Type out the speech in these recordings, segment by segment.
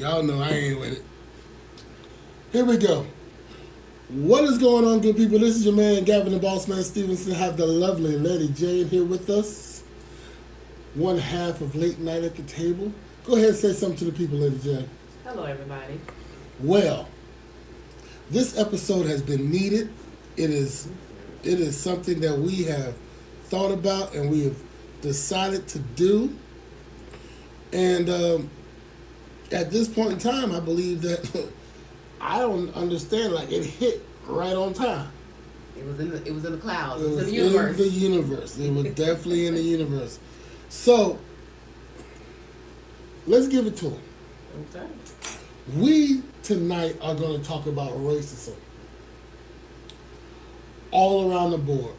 Y'all know I ain't with it. Here we go. What is going on, good people? This is your man, Gavin the Boss Man Stevenson. Have the lovely Lady Jane here with us. One half of Late Night at the Table. Go ahead and say something to the people, Lady Jane. Hello, everybody. Well, this episode has been needed. It is something that we have thought about and we have decided to do. And at this point in time, I believe that I don't understand. Like, it hit right on time. It was in the clouds. It was in the universe. in the universe. It was definitely in the universe. So let's give it to him. Okay. We tonight are going to talk about racism all around the board.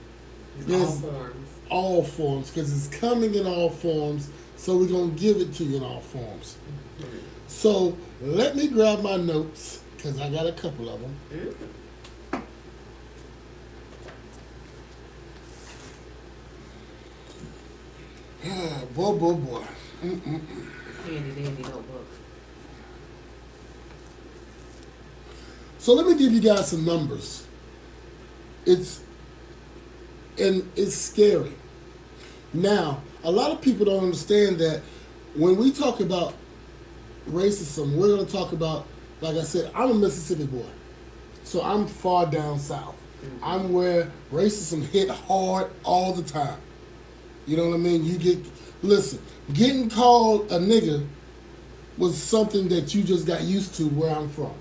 All forms. All forms, because it's coming in all forms. So we're going to give it to you in all forms. Mm-hmm. So let me grab my notes, because I got a couple of them. Mm-hmm. Boy. Handy dandy notebook. So let me give you guys some numbers. It's scary. Now, a lot of people don't understand that when we talk about racism, we're going to talk about, like I said, I'm a Mississippi boy. So I'm far down south. Mm-hmm. I'm where racism hit hard all the time. You know what I mean? Getting called a nigger was something that you just got used to where I'm from.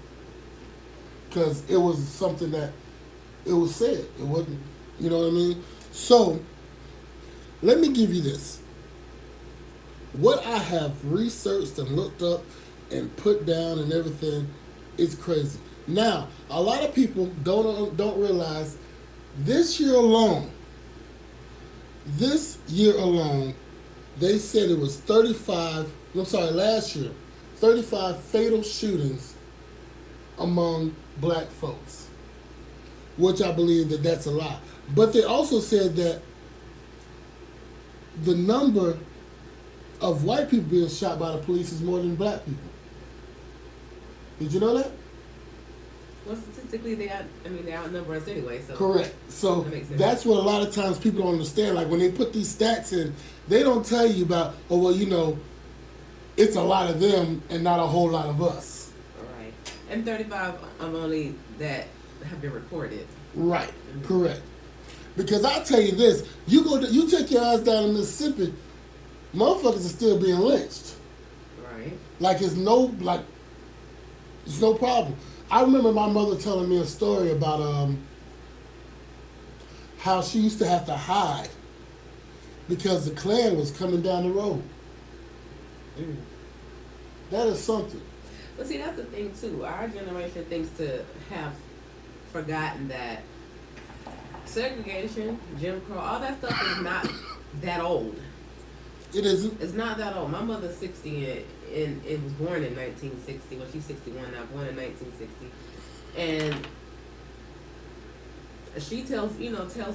Because it was something that it was said. It wasn't, you know what I mean? So, let me give you this. What I have researched and looked up and put down and everything is crazy. Now, a lot of people don't realize this year alone, they said it was last year, 35 fatal shootings among black folks, which I believe that's a lot. But they also said that the number of white people being shot by the police is more than black people. Did you know that? Well, statistically, they outnumber us anyway. So correct. So that's what a lot of times people don't understand. Like when they put these stats in, they don't tell you about, it's a lot of them and not a whole lot of us. Right. And 35 only that have been reported. Right. Mm-hmm. Correct. Because I tell you this, you take your ass down to Mississippi, motherfuckers are still being lynched. Right. It's no problem. I remember my mother telling me a story about how she used to have to hide because the Klan was coming down the road. Mm. That is something. But see, that's the thing too. Our generation thinks to have forgotten that segregation, Jim Crow, all that stuff is not that old. It isn't. It's not that old. My mother's 60 and it was born in 1960. Well, she's 61 now, born in 1960. And she tells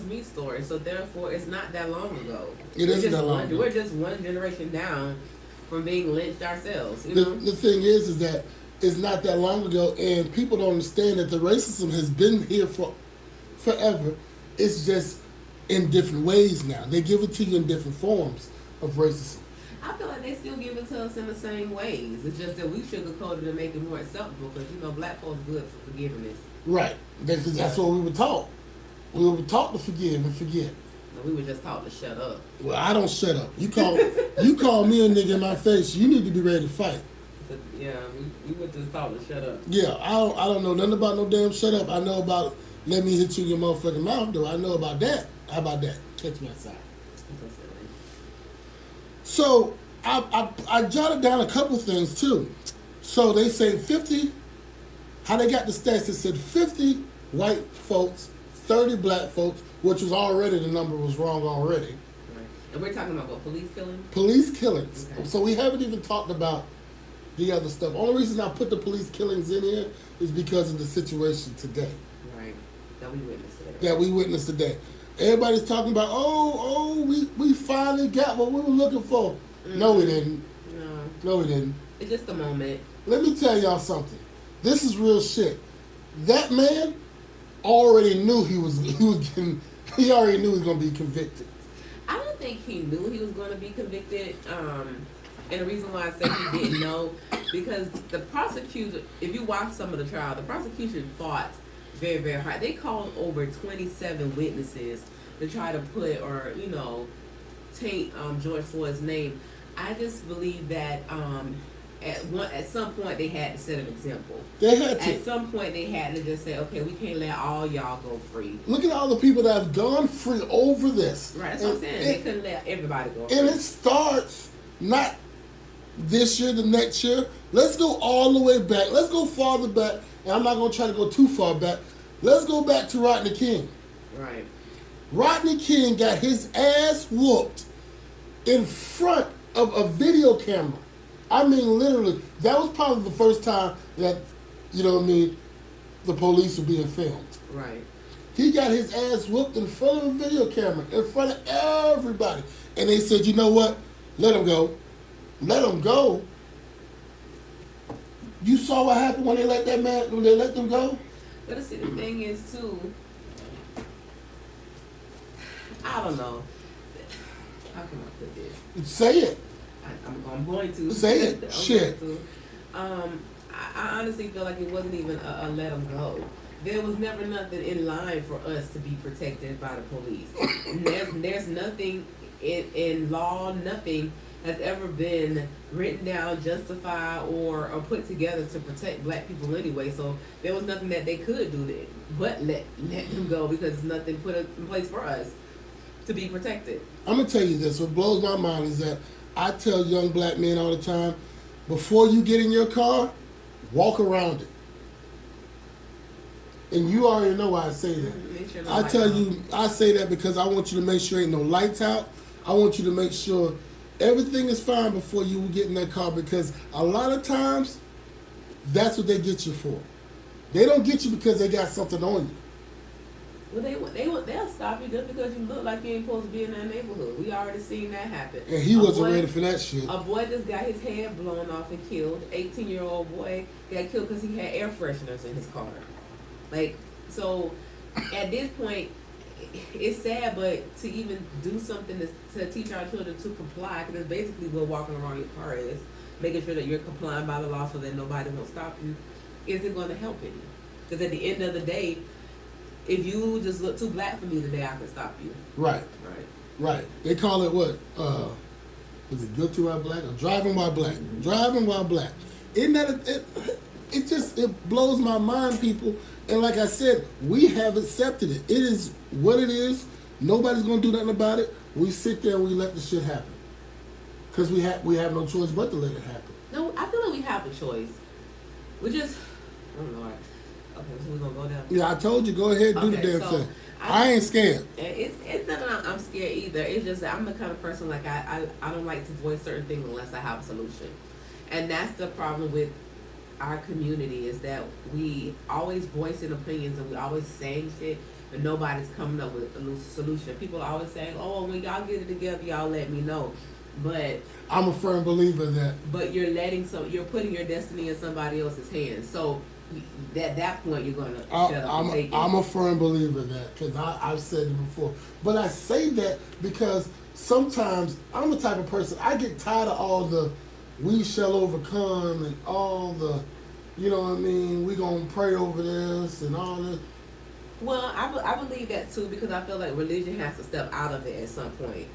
me stories. So therefore, it's not that long ago. It isn't that long ago. We're just one generation down from being lynched ourselves. The thing is that it's not that long ago, and people don't understand that the racism has been here for forever. It's just in different ways now. They give it to you in different forms of racism. I feel like they still give it to us in the same ways. It's just that we sugarcoat it and make it more acceptable because, black folks good for forgiveness. Right. That's what we were taught. We were taught to forgive and forget. No, we were just taught to shut up. Well, I don't shut up. You call me a nigga in my face, you need to be ready to fight. So, yeah, we were just taught to shut up. Yeah, I don't know nothing about no damn shut up. I know about let me hit you in your motherfucking mouth, though. I know about that. How about that? Catch me outside. So I jotted down a couple things too. So they say 50. How they got the stats? It said 50 white folks, 30 black folks, which was already the number was wrong already. Right. And we're talking about what, police killings? Police killings. Okay. So we haven't even talked about the other stuff. Only reason I put the police killings in here is because of the situation today. Right. That we witnessed today. That we witnessed today. Everybody's talking about, we finally got what we were looking for. Mm-hmm. No, we didn't. No. No, he didn't. It's just a moment. Let me tell y'all something. This is real shit. That man already knew he was getting. He already knew he was gonna be convicted. I don't think he knew he was going to be convicted. And the reason why I say he didn't know, because the prosecutor, if you watch some of the trial, the prosecution fought very, very hard. They called over 27 witnesses to try to put or, taint George Floyd's name. I just believe that at some point they had to set an example. They had to. At some point they had to just say, okay, we can't let all y'all go free. Look at all the people that have gone free over this. Right, that's what I'm saying. They couldn't let everybody go free. And it starts not this year, the next year. Let's go all the way back. Let's go farther back. And I'm not going to try to go too far back. Let's go back to Rodney King. Right. Rodney King got his ass whooped in front of a video camera. I mean, literally, that was probably the first time that, the police were being filmed. Right. He got his ass whooped in front of a video camera, in front of everybody. And they said, you know what? Let him go. Let him go. You saw what happened when they let them go? But see, the thing is, too, I don't know. How can I put this? Say it. I'm going to. Say it. Shit. I honestly feel like it wasn't even a let them go. There was never nothing in line for us to be protected by the police. There's nothing in law, nothing has ever been written down, justified, or put together to protect black people anyway. So there was nothing that they could do but let them go, because there's nothing put in place for us to be protected. I'm going to tell you this. What blows my mind is that I tell young black men all the time, before you get in your car, walk around it. And you already know why I say that. I tell you, I say that because I want you to make sure ain't no lights out. I want you to make sure everything is fine before you get in that car, because a lot of times, that's what they get you for. They don't get you because they got something on you. Well, they'll stop you just because you look like you ain't supposed to be in that neighborhood. We already seen that happen. And he wasn't ready for that shit. A boy just got his head blown off and killed. 18-year-old boy got killed because he had air fresheners in his car. So at this point, it's sad, but to even do something to teach our children to comply, because it's basically what walking around your car is, making sure that you're complying by the law so that nobody won't stop you, isn't going to help any. Because at the end of the day, if you just look too black for me today, I can stop you. Right. They call it what? Was it guilty while black or driving while black? Mm-hmm. Driving while black. Isn't that it blows my mind, people. And like I said, we have accepted it. It is what it is. Nobody's gonna do nothing about it. We sit there and we let the shit happen. Because we have no choice but to let it happen. No, I feel like we have a choice. We just, oh Lord. Okay, so we're gonna go down. Yeah, I told you, go ahead and do the damn thing. I ain't scared. It's not that I'm scared either. It's just that I'm the kind of person, like, I don't like to voice certain things unless I have a solution. And that's the problem with our community, is that we always voicing opinions and we always saying shit, but nobody's coming up with a solution. People are always saying, oh, when y'all get it together, y'all let me know. But I'm a firm believer in that. But you're putting your destiny in somebody else's hands. So at that point, you're going to shut up and take it. I'm a firm believer in that, because I've said it before. But I say that because sometimes I'm the type of person, I get tired of all the we shall overcome and all the, you know what I mean, we going to pray over this and all this. Well, I believe that too, because I feel like religion has to step out of it at some point.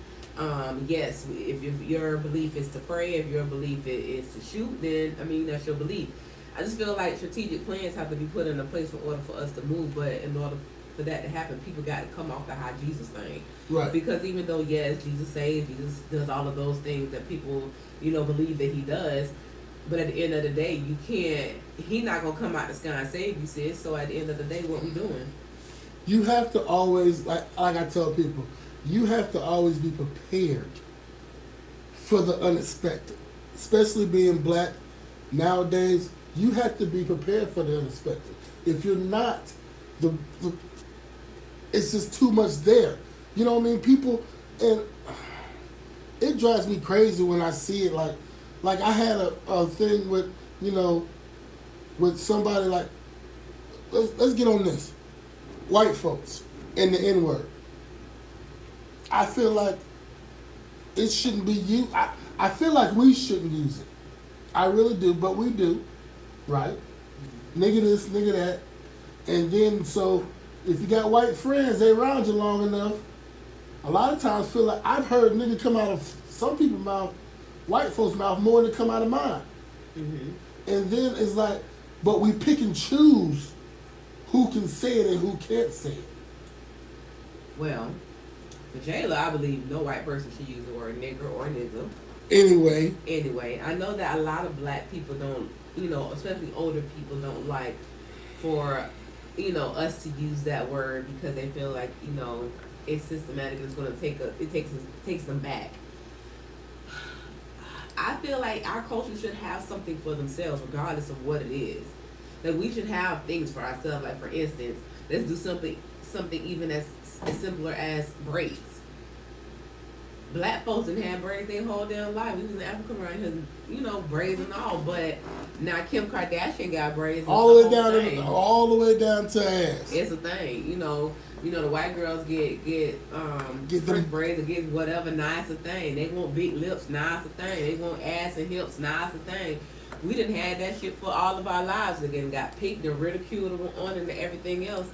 Yes, if your belief is to pray, if your belief is to shoot, then, I mean, that's your belief. I just feel like strategic plans have to be put into place in order for us to move, but in order for that to happen, people got to come off the high Jesus thing. Right. Because even though, yes, Jesus saves, Jesus does all of those things that people, believe that he does, but at the end of the day, he's not going to come out the sky and save you, sis. So at the end of the day, what we doing? You have to always, like I tell people, you have to always be prepared for the unexpected. Especially being black nowadays, you have to be prepared for the unexpected. If you're not, it's just too much there. You know what I mean? People, and it drives me crazy when I see it, like like I had a thing with, you know, with somebody like, let's get on this. White folks and the N word. I feel like it shouldn't be used. I feel like we shouldn't use it. I really do, but we do, right? Nigga this, nigga that. And then, so, if you got white friends, they around you long enough, a lot of times feel like, I've heard nigga come out of some people's mouth, white folks' mouth, more than come out of mine. Mm-hmm. And then it's like, but we pick and choose who can say it and who can't say it. Well, for Jayla, I believe no white person should use the word nigger or nigga. Anyway, I know that a lot of black people don't, you know, especially older people don't like for, you know, us to use that word because they feel like, you know, it's systematic and it's going to takes them back. I feel like our culture should have something for themselves regardless of what it is. Like we should have things for ourselves. Like for instance, let's do something even as simpler as braids. Black folks didn't have braids their whole damn life. We was in Africa around here, you know, braids and all. But now Kim Kardashian got braids. All the way down to ass. It's a thing, you know. You know the white girls get French braids or get whatever. Now it's a thing. They want big lips. Now it's a thing. They want ass and hips. Now it's a thing. We didn't have that shit for all of our lives. Again, got picked and ridiculed on and everything else.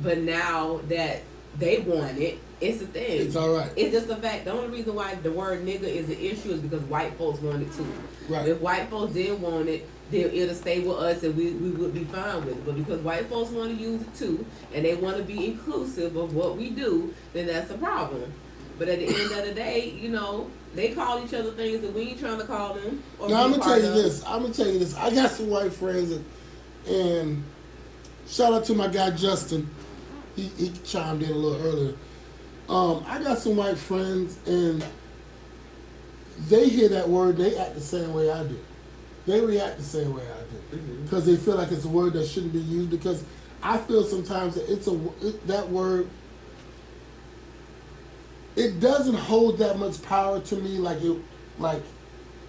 But now that they want it, it's a thing. It's all right. It's just a fact. The only reason why the word nigga is an issue is because white folks want it too. Right. If white folks didn't want it, then it'll stay with us and we would be fine with it. But because white folks want to use it too, and they want to be inclusive of what we do, then that's a problem. But at the end of the day, you know, they call each other things that we ain't trying to call them. Now I'm gonna tell you this. I got some white friends, and shout out to my guy Justin. He chimed in a little earlier. I got some white friends, and they hear that word, they act the same way I do. They react the same way I do because they feel like it's a word that shouldn't be used. Because I feel sometimes that that word. It doesn't hold that much power to me like it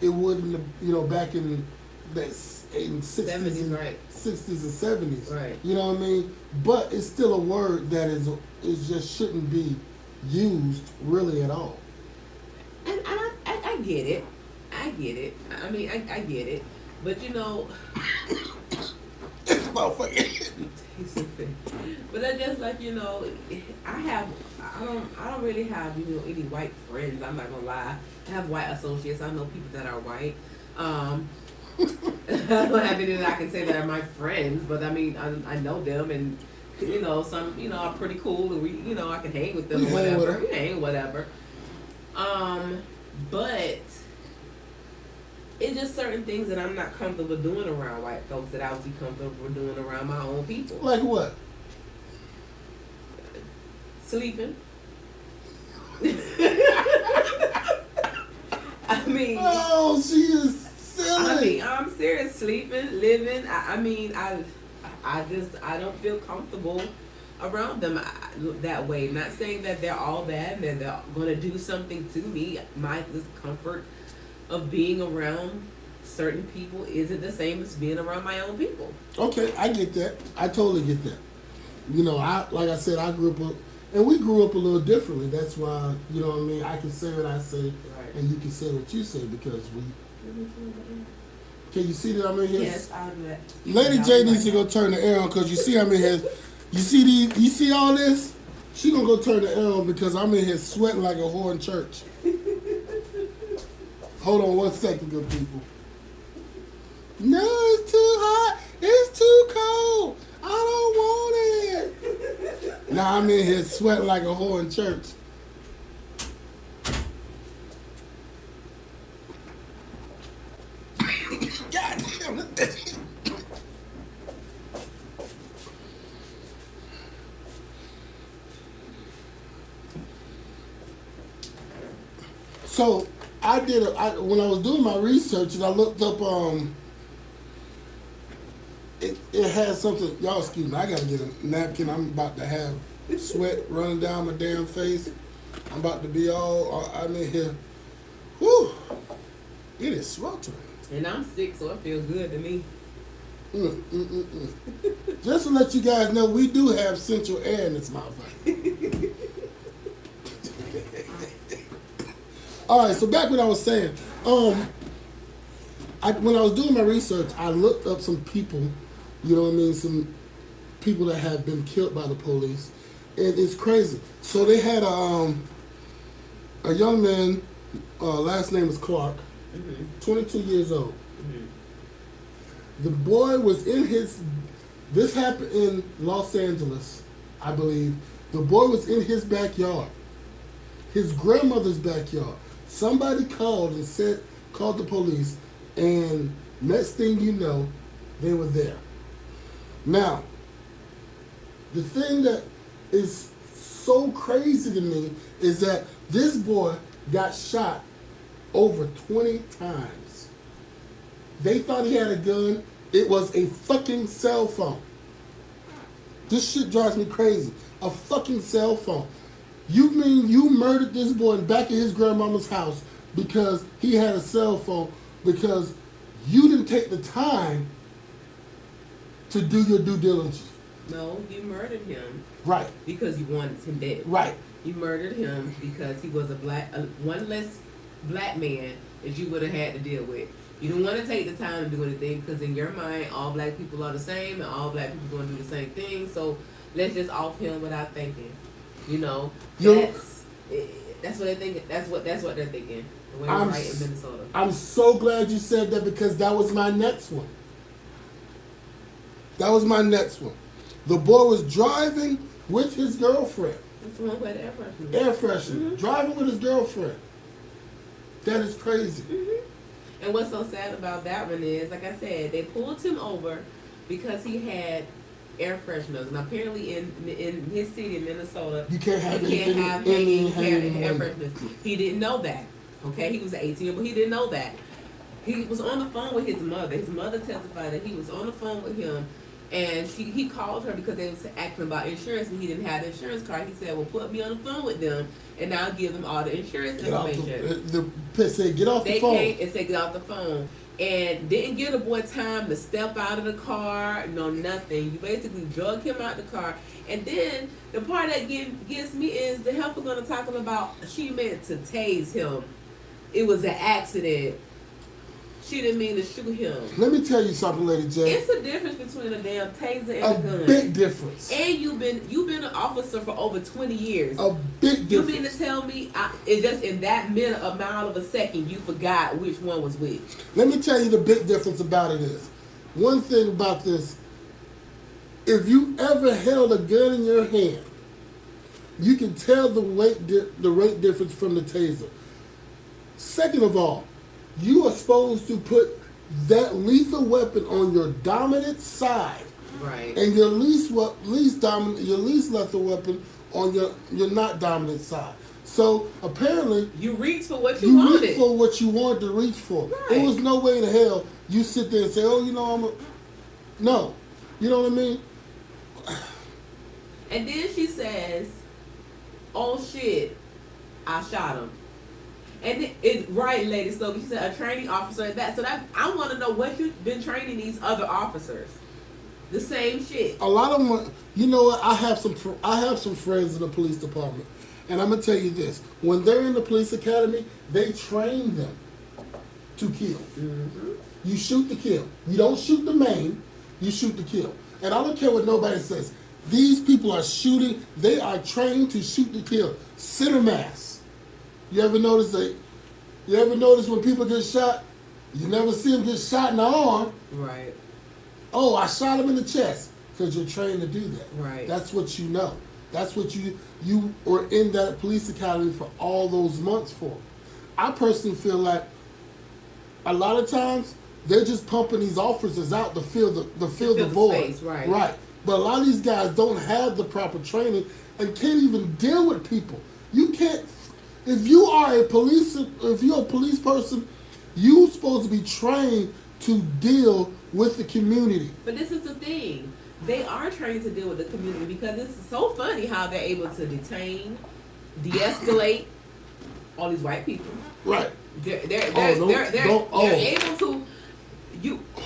would in the, back in the 60s and 70s. Right. You know what I mean? But it's still a word that is just shouldn't be used really at all. And I get it. I get it. I mean, I get it. But you know, It's motherfucking. but that's just like, you know, I don't really have, you know, any white friends. I'm not gonna lie. I have white associates. I know people that are white. I don't have any that I can say that are my friends, but I mean, I know them, and you know, some, you know, are pretty cool, and we, you know, I can hang with them or whatever. Whatever. But it's just certain things that I'm not comfortable doing around white folks that I would be comfortable doing around my own people. Like what? Sleeping. I mean. Oh, she is silly. I mean, I'm serious. Sleeping, living. I don't feel comfortable around them that way. Not saying that they're all bad and that they're gonna do something to me. My discomfort of being around certain people isn't the same as being around my own people. Okay, I get that. I totally get that. You know, like I said, I grew up, and we grew up a little differently. That's why, you know what I mean, I can say what I say, Right. and you can say what you say because we. Can you see that I'm in here? Yes, I'll do that. Lady J needs to go turn the air on because you see I'm in here. You see all this? She gonna go turn the air on because I'm in here sweating like a whore in church. Hold on 1 second, good people. No, it's too hot. It's too cold. I don't want it. Now I'm in here sweating like a whore in church. God damn it. So when I was doing my research and I looked up it has something. Y'all excuse me, I gotta get a napkin. I'm about to have sweat running down my damn face. I'm about to be I'm in here. Whew. It is sweltering. And I'm sick, so it feels good to me. Just to let you guys know, we do have central air in this motherfucker. All right, so back what I was saying. When I was doing my research, I looked up some people, you know what I mean, some people that have been killed by the police, and it's crazy. So they had a young man, last name is Clark, 22 years old. The boy was in this happened in Los Angeles, I believe. The boy was in his backyard, his grandmother's backyard. Somebody called the police, and next thing you know, they were there. Now, the thing that is so crazy to me is that this boy got shot over 20 times. They thought he had a gun. It was a fucking cell phone. This shit drives me crazy. A fucking cell phone. You mean you murdered this boy in back of his grandmama's house because he had a cell phone, because you didn't take the time to do your due diligence? No, you murdered him. Right. Because you wanted him dead. Right. You murdered him because he was one less black man that you would have had to deal with. You don't want to take the time to do anything because in your mind, all black people are the same and all black people going to do the same thing. So let's just off him without thinking. You know, that's what they think. That's what they're thinking. The way we're right in Minnesota. I'm so glad you said that, because that was my next one. That was my next one. The boy was driving with his girlfriend. That's the one who had air freshener. Air freshener. Driving with his girlfriend. That is crazy. And what's so sad about that one is, like I said, they pulled him over because he had air fresheners, and apparently in his city in Minnesota, you can't have any air fresheners. He didn't know that. Okay, he was 18, but he didn't know that. He was on the phone with his mother. His mother testified that he was on the phone with him, and he called her because they was asking about insurance, and he didn't have the insurance card. He said, "Well, put me on the phone with them, and I'll give them all the insurance information." The said, "Get off the phone." They came and said, "Get off the phone," and didn't give the boy time to step out of the car. No, nothing. You basically drug him out the car, and then the part that gets me is the helper gonna talk about she meant to tase him. It was an accident. She didn't mean to shoot him. Let me tell you something, Lady J. It's a difference between a damn taser and a gun. A big difference. And you've been an officer for over 20 years. A big difference. You mean to tell me it just in that minute, a mile of a second, you forgot which one was which? Let me tell you the big difference about it is, one thing about this, if you ever held a gun in your hand, you can tell the rate difference from the taser. Second of all, you are supposed to put that lethal weapon on your dominant side, right? And your least lethal weapon on your not dominant side. So apparently, you reach for what you wanted. You reach for what you wanted to reach for. Right. There was no way in hell you sit there and say, "Oh, no," you know what I mean? And then she says, "Oh shit, I shot him." And it's right, Lady Slogan. She said a training officer at that. So I want to know what you've been training these other officers. The same shit. A lot of them. You know what? I have some friends in the police department, and I'm gonna tell you this: when they're in the police academy, they train them to kill. Mm-hmm. You shoot to kill. You don't shoot the maim. You shoot to kill. And I don't care what nobody says. These people are shooting. They are trained to shoot to kill. Center mass. You ever notice when people get shot, you never see them get shot in the arm. Right. Oh, I shot him in the chest, because you're trained to do that. Right. That's what you know. That's what you were in that police academy for all those months for. I personally feel like a lot of times they're just pumping these officers out to fill the void. Space, right. Right. But a lot of these guys don't have the proper training and can't even deal with people. You can't. If you're a police person, you're supposed to be trained to deal with the community. But this is the thing. They are trained to deal with the community, because it's so funny how they're able to detain, de-escalate all these white people. Right. They're able to.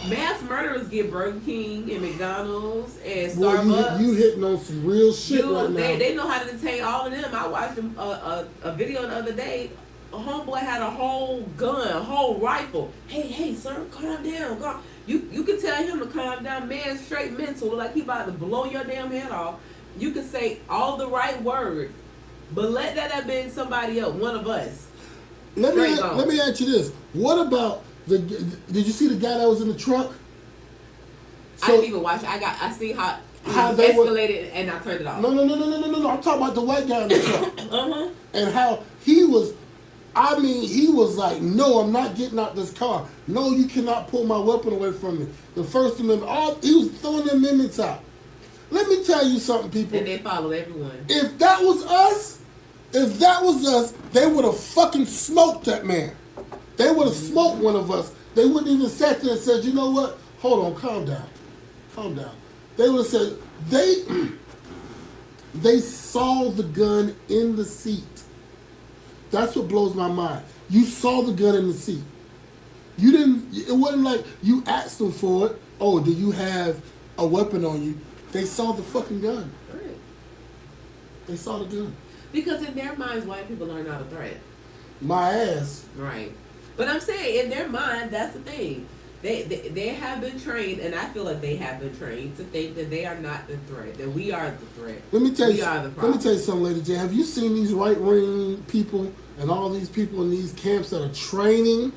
Mass murderers get Burger King and McDonald's and Starbucks. Well, you hitting on some real shit right now. They know how to detain all of them. I watched a video the other day. A homeboy had a whole gun, a whole rifle. Hey, sir, calm down. Calm. You can tell him to calm down. Man, straight mental, like he about to blow your damn head off. You can say all the right words, but let that have been somebody else, one of us. Let me ask you this: what about did you see the guy that was in the truck? I didn't even watch it. I see how they escalated and I turned it off. No. I'm talking about the white guy in the truck. And how he was. I mean, he was like, "No, I'm not getting out this car. No, you cannot pull my weapon away from me." The First Amendment. He was throwing the amendments out. Let me tell you something, people. And they followed everyone. If that was us, they would have fucking smoked that man. They would have smoked one of us. They wouldn't even sat there and said, "You know what? Hold on, calm down. Calm down." They would have said, they saw the gun in the seat. That's what blows my mind. You saw the gun in the seat. You didn't, it wasn't like you asked them for it. Oh, do you have a weapon on you? They saw the fucking gun. Right. They saw the gun. Because in their minds, white people are not a threat. My ass. Right. But I'm saying, in their mind, that's the thing. They have been trained, and I feel like they have been trained to think that they are not the threat, that we are the threat. Let me tell you something, Lady J. Have you seen these right-wing people and all these people in these camps that are training?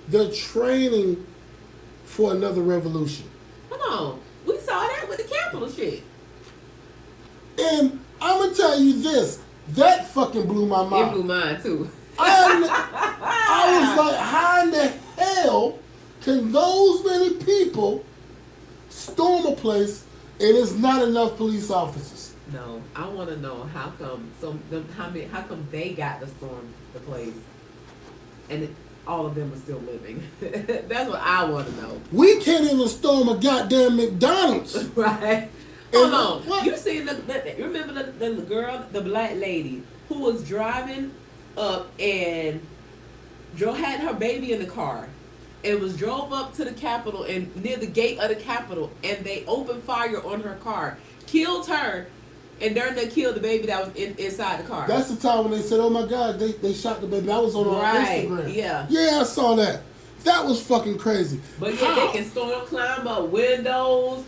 They're training for another revolution. Come on. We saw that with the Capitol shit. And I'm going to tell you this. That fucking blew my mind. It blew mine, too. I was like, how in the hell can those many people storm a place and there's not enough police officers? No, I want to know how come how come they got to storm the place, and all of them are still living. That's what I want to know. We can't even storm a goddamn McDonald's. Right. Hold on. What? You seen remember the girl, the black lady who was driving up and had her baby in the car. And was drove up to the Capitol and near the gate of the Capitol, and they opened fire on her car, killed her, and then they killed the baby that was inside the car. That's the time when they said, "Oh my God, they shot the baby." That was on Instagram. Yeah, I saw that. That was fucking crazy. But yeah, they can climb up windows,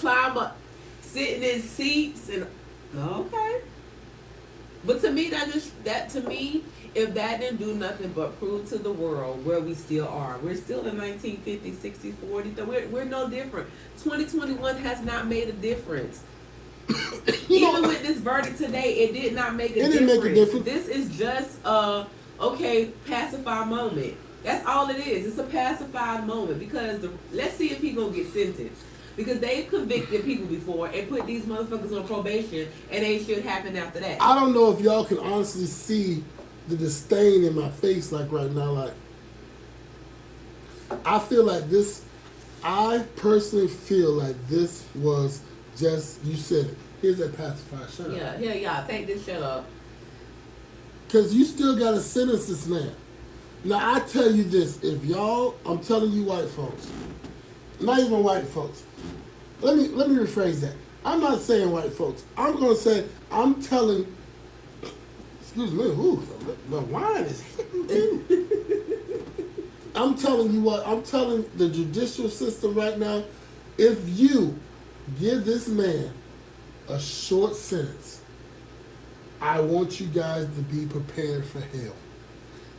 sitting in seats, and okay. But to me, if that didn't do nothing but prove to the world where we still are. We're still in 1950s, 60s, 40s. We're no different. 2021 has not made a difference. Even with this verdict today, it did not make a difference. It didn't make a difference. This is just pacify moment. That's all it is. It's a pacified moment because let's see if he's going to get sentenced. Because they've convicted people before and put these motherfuckers on probation, and ain't shit happen after that. I don't know if y'all can honestly see the disdain in my face like right now. Like, I feel like this, I personally feel like this was just, you said it. Here's that pacifier. Shut up. Yeah. Take this shut up. Because you still got to sentence this man. Now, I tell you this. If y'all, I'm telling you white folks, not even white folks. Let me rephrase that. I'm not saying white folks. I'm going to say, I'm telling, excuse me, the wine is hitting too. I'm telling you what, I'm telling the judicial system right now, if you give this man a short sentence, I want you guys to be prepared for hell.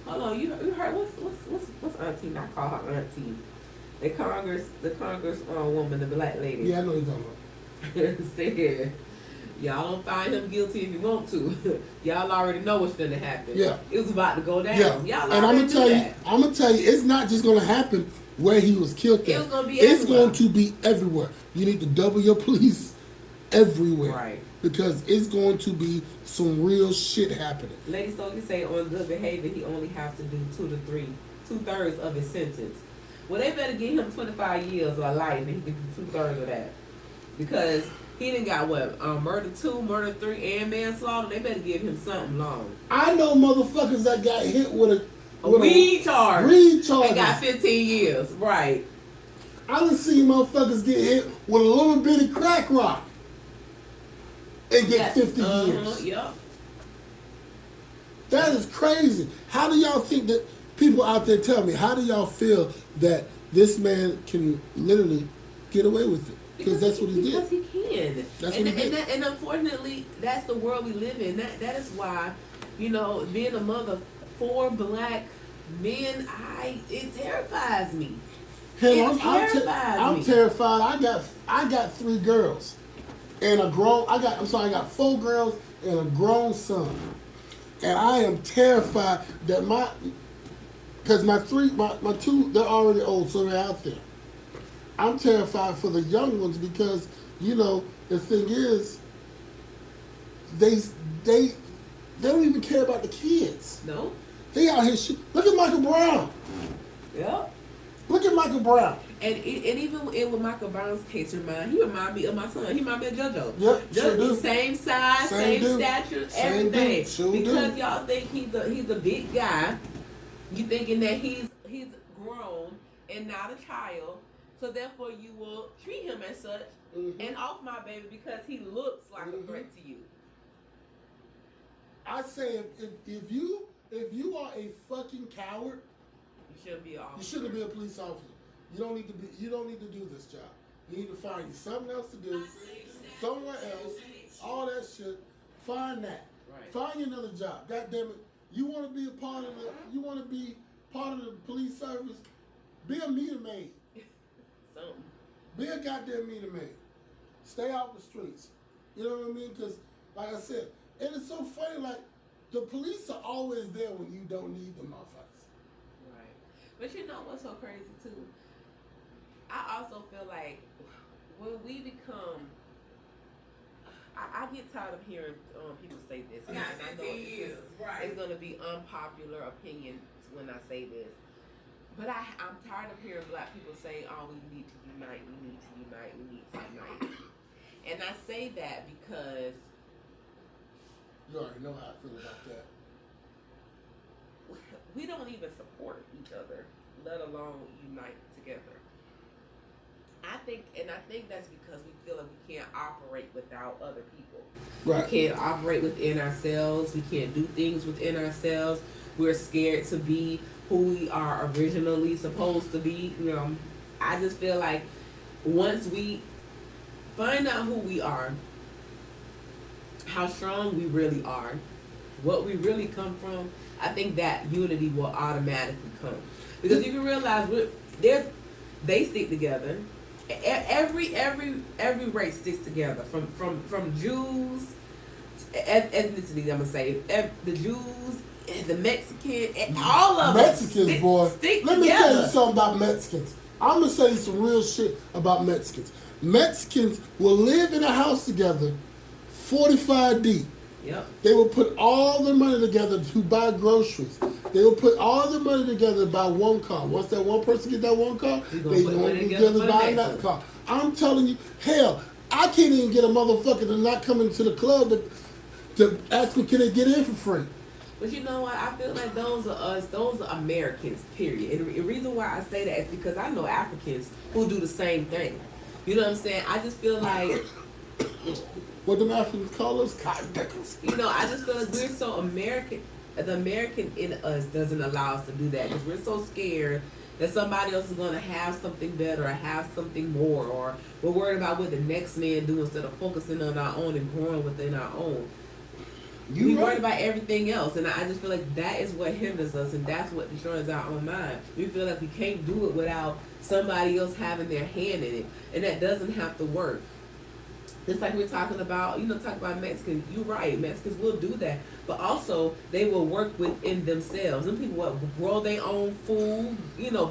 Hold on, you heard what's auntie? Not call her auntie. The Congress woman, the black lady. Yeah, I know you're talking about. Said, y'all don't find him guilty if you want to. Y'all already know what's gonna happen. Yeah, it was about to go down. Yeah, y'all and I'm gonna tell you, it's not just gonna happen where he was killed. It's gonna be. It's going to be everywhere. You need to double your police everywhere, right? Because it's going to be some real shit happening. Lady Stokely say on good behavior, he only have to do 2/3 of his sentence. Well, they better give him 25 years or life, and he can do 2/3 of that. Because He done got what? Murder 2, murder 3, and manslaughter. They better give him something long. I know motherfuckers that got hit with A weed charge. Weed charge. They got 15 years. Right. I done seen motherfuckers get hit with a little bitty crack rock and get 50 years. Yep. That is crazy. How do y'all think that people out there tell me, how do y'all feel that this man can literally get away with it? Because that's what he did. Because he can. That's what he did. And unfortunately, that's the world we live in. That is why, you know, being a mother of 4 black men, it terrifies me. Hell, I'm terrified. I got 3 girls and a grown. I got 4 girls and a grown son, and I am terrified that my 2, they're already old, so they're out there. I'm terrified for the young ones because, you know, the thing is, they don't even care about the kids. No. They out here look at Michael Brown. Yep. Look at Michael Brown. And even with Michael Brown's case, he remind me of my son. He remind me of JoJo. Yep, sure do. Same size, same stature, everything. Sure because do. y'all think he's a big guy, you thinking that he's grown and not a child. So therefore, you will treat him as such and off my baby because he looks like a threat to you. I say if you are a fucking coward, you shouldn't be an officer. You shouldn't be a police officer. You don't need to do this job. You need to find you something else to do, somewhere else. All that shit. Find that. Right. Find you another job. God damn it. You want to be part of the police service? Be a meter maid. Something. Be a goddamn meter maid. Stay out the streets. You know what I mean? Because, like I said, and it's so funny, like, the police are always there when you don't need them motherfuckers. Right. But you know what's so crazy, too? I also feel like when we become... I get tired of hearing people say this. And I know it's going to be unpopular opinion when I say this. But I'm tired of hearing black people say, oh, we need to unite, we need to unite, we need to unite. And I say that because... You already know how I feel about that. We don't even support each other, let alone unite together. I think that's because we feel like we can't operate without other people. Right. We can't operate within ourselves. We can't do things within ourselves. We're scared to be who we are originally supposed to be. You know, I just feel like once we find out who we are, how strong we really are, what we really come from, I think that unity will automatically come. Because if you realize they stick together. Every race sticks together. From Jews, ethnicity. I'm gonna say the Jews, the Mexican, all of Mexicans, them boy. stick Let me together. tell you something about Mexicans. I'm gonna say some real shit about Mexicans. Mexicans will live in a house together, 45 deep. Yep. They will put all their money together to buy groceries. They will put all their money together to buy one car. Once that one person get that one car, they going together to buy another car. I'm telling you, hell, I can't even get a motherfucker to not come into the club to ask me can they get in for free. But you know what? I feel like those are us. Those are Americans, period. And the reason why I say that is because I know Africans who do the same thing. You know what I'm saying? I just feel like... What them Africans call us? Cotton pickers. You know, I just feel like we're so American. The American in us doesn't allow us to do that because we're so scared that somebody else is going to have something better or have something more, or we're worried about what the next man do instead of focusing on our own and growing within our own. We worried about everything else, and I just feel like that is what hinders us, and that's what destroys our own mind. We feel like we can't do it without somebody else having their hand in it, and that doesn't have to work. It's like we're talking about, talk about Mexicans. You're right, Mexicans will do that. But also, they will work within themselves. Them people will grow their own food,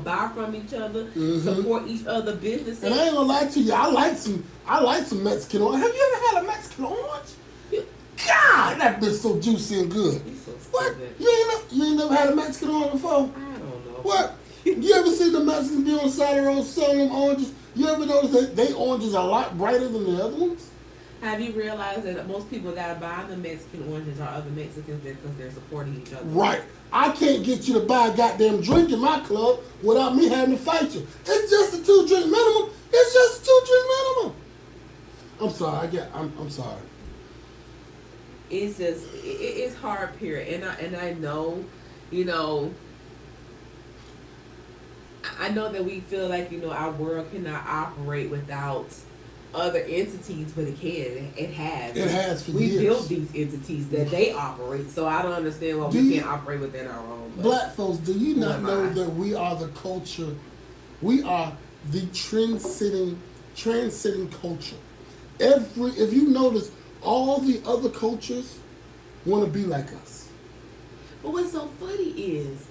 buy from each other, support each other businesses. And I ain't gonna lie to you, I like some Mexican orange. Have you ever had a Mexican orange? God, that bitch so juicy and good. So what? You ain't never had a Mexican orange before? I don't know. What? You ever see the Mexicans be on the side of the road selling them oranges? You ever notice that they oranges are a lot brighter than the other ones? Have you realized that most people that are buying the Mexican oranges are other Mexicans because they're supporting each other? Right. I can't get you to buy a goddamn drink in my club without me having to fight you. It's just a 2-drink minimum. It's just a 2-drink minimum. I'm sorry. I'm sorry. It's just it's hard, period. And I know, you know, I know that we feel like, you know, our world cannot operate without other entities, but it can. It has. It has for we years. built these entities that they operate, so I don't understand why we can't operate within our own. Black folks, do you not am know I? that we are the culture? We are the transcending culture. If you notice, all the other cultures want to be like us. But what's so funny is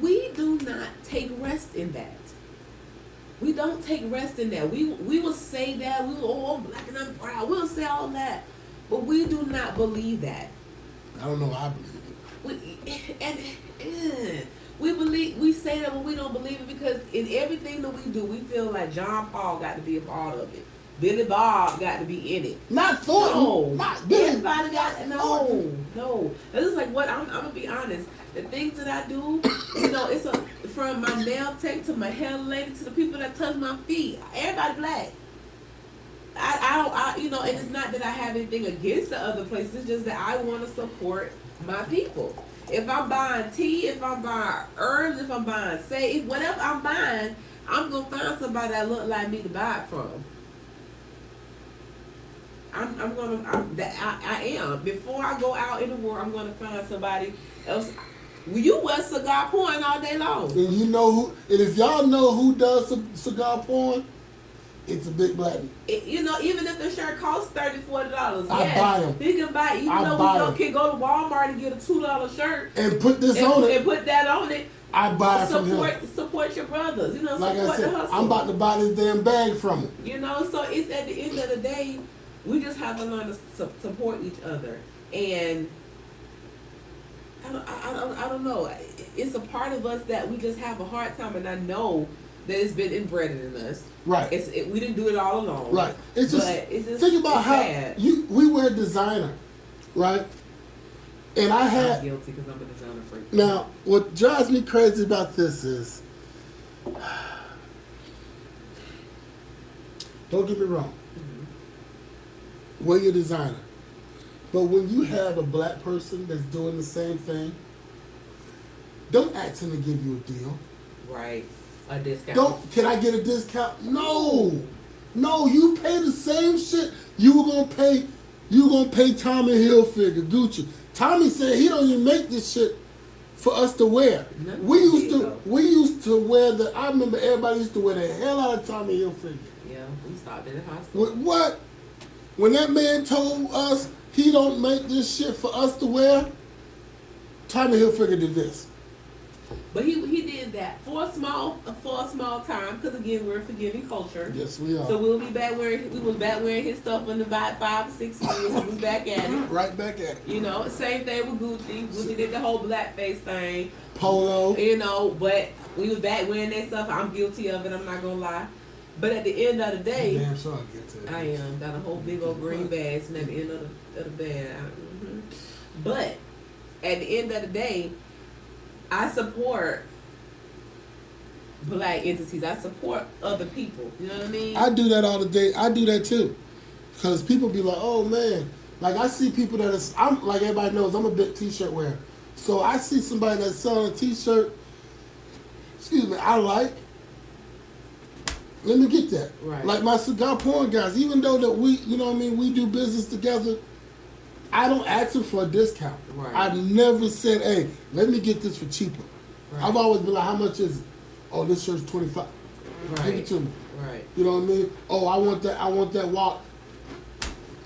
we do not take rest in that. We don't take rest in that. We will say that. We will, oh, I'm black and I'm proud. We'll say all that. But we do not believe that. I don't know. I believe it. We say that, but we don't believe it because in everything that we do, we feel like John Paul got to be a part of it. Billy Bob got to be in it. Not Thornton. No, Not Billy. everybody got no. This is like what I'm gonna be honest. The things that I do, you know, it's from my nail tech to my hair lady to the people that touch my feet. Everybody black. I you know, and it's not that I have anything against the other places. It's just that I want to support my people. If I'm buying tea, if I'm buying herbs, if I'm buying sage, whatever I'm buying, I'm gonna find somebody that look like me to buy it from. I am. Before I go out in the world, I'm gonna find somebody else. You wear cigar porn all day long. And you know who? And if y'all know who does cigar porn, it's a big black. You know, even if the shirt costs $30-$40, I buy them. You can buy. Even though we can go to Walmart and get a $2 shirt and put this on it and put that on it. I buy it from him. Support your brothers. You know, like support I said, the hustle. I'm about to buy this damn bag from him. You know, so it's at the end of the day, we just have to learn to support each other. And I don't know. It's a part of us that we just have a hard time, and I know that it's been inbred in us. Right. We didn't do it all alone. Right. It's just think about how sad. we wear designer, right? And I'm guilty because I'm a designer freak. Now, what drives me crazy about this is, don't get me wrong, wear your designer. But when you have a black person that's doing the same thing, don't ask him to give you a deal. Right. A discount. Can I get a discount? No, you pay the same shit you were gonna pay Tommy Hilfiger, Gucci. Tommy said he don't even make this shit for us to wear. We used to wear I remember everybody used to wear the hell out of Tommy Hilfiger. Yeah, we stopped in the hospital. What? When that man told us he don't make this shit for us to wear, Tommy Hilfiger did this. But he did that for a small time because again we're a forgiving culture. Yes, we are. So we was back wearing his stuff in about 5 or 6 years. We was back at it. Right back at it. You know, same thing with Gucci. Gucci did the whole blackface thing. Polo. You know, but we was back wearing that stuff. I'm guilty of it. I'm not gonna lie. But at the end of the day, damn sure I get to it. I am. Got a whole big old green bag and at the end of the bag. But at the end of the day, I support black entities. I support other people. You know what I mean? I do that all the day. I do that too. Because people be like, oh man. Like I see people I'm like everybody knows, I'm a big t-shirt wearer. So I see somebody that's selling a t-shirt, I like. Let me get that. Right. Like my cigar porn guys, even though that we, you know what I mean, we do business together, I don't ask them for a discount. Right. I've never said, hey, let me get this for cheaper. Right. I've always been like, how much is it? Oh, this shirt's $25. Right. Give it to me. Right. You know what I mean? Oh, I want that wallet.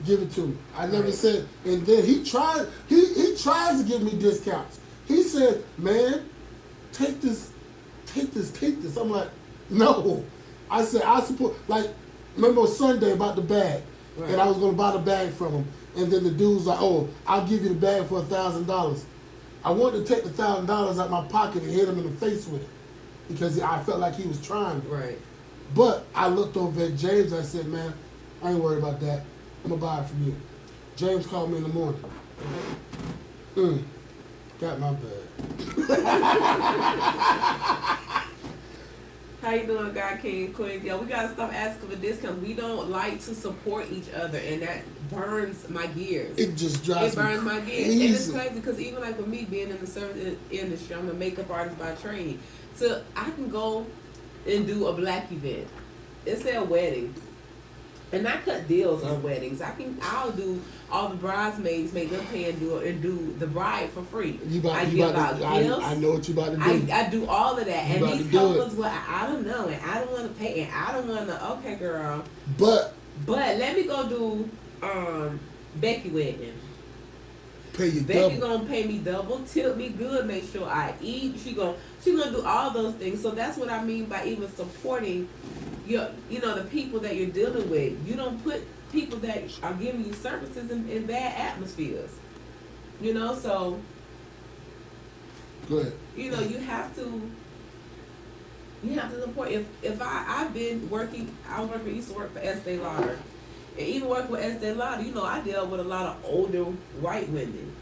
Give it to me. I never said, and then he tries to give me discounts. He said, man, take this. I'm like, no. I said, I support, like, remember Sunday about the bag. Right. And I was going to buy the bag from him. And then the dude was like, oh, I'll give you the bag for $1,000. I wanted to take the $1,000 out my pocket and hit him in the face with it. Because I felt like he was trying me. Right. But I looked over at James and I said, man, I ain't worried about that. I'm gonna buy it from you. James called me in the morning. Got my bag. How you doing, God King, Queen? Yo, we gotta stop asking for discounts. We don't like to support each other, and that burns my gears. It just drives It burns me my gears, crazy. and it's crazy because even like with me being in the service industry, I'm a makeup artist by trade, so I can go and do a black event. They sell weddings, and I cut deals on weddings. I'll do all the bridesmaids, make them pay and do the bride for free. I give out gifts. I know what you about to do. I do all of that, You and about these to do helpers, well, I don't know, and I don't want to pay, and I don't want to. Okay, girl, But let me go do Becky wedding. pay you Becky double. gonna pay me double, tip me good, make sure I eat. She gonna do all those things. So that's what I mean by even supporting the people that you're dealing with. You don't put people that are giving you services in bad atmospheres. So Go ahead. you have to support. If I've been working, used to work for Estee Lauder, and even working with Estee Lauder, I dealt with a lot of older white women.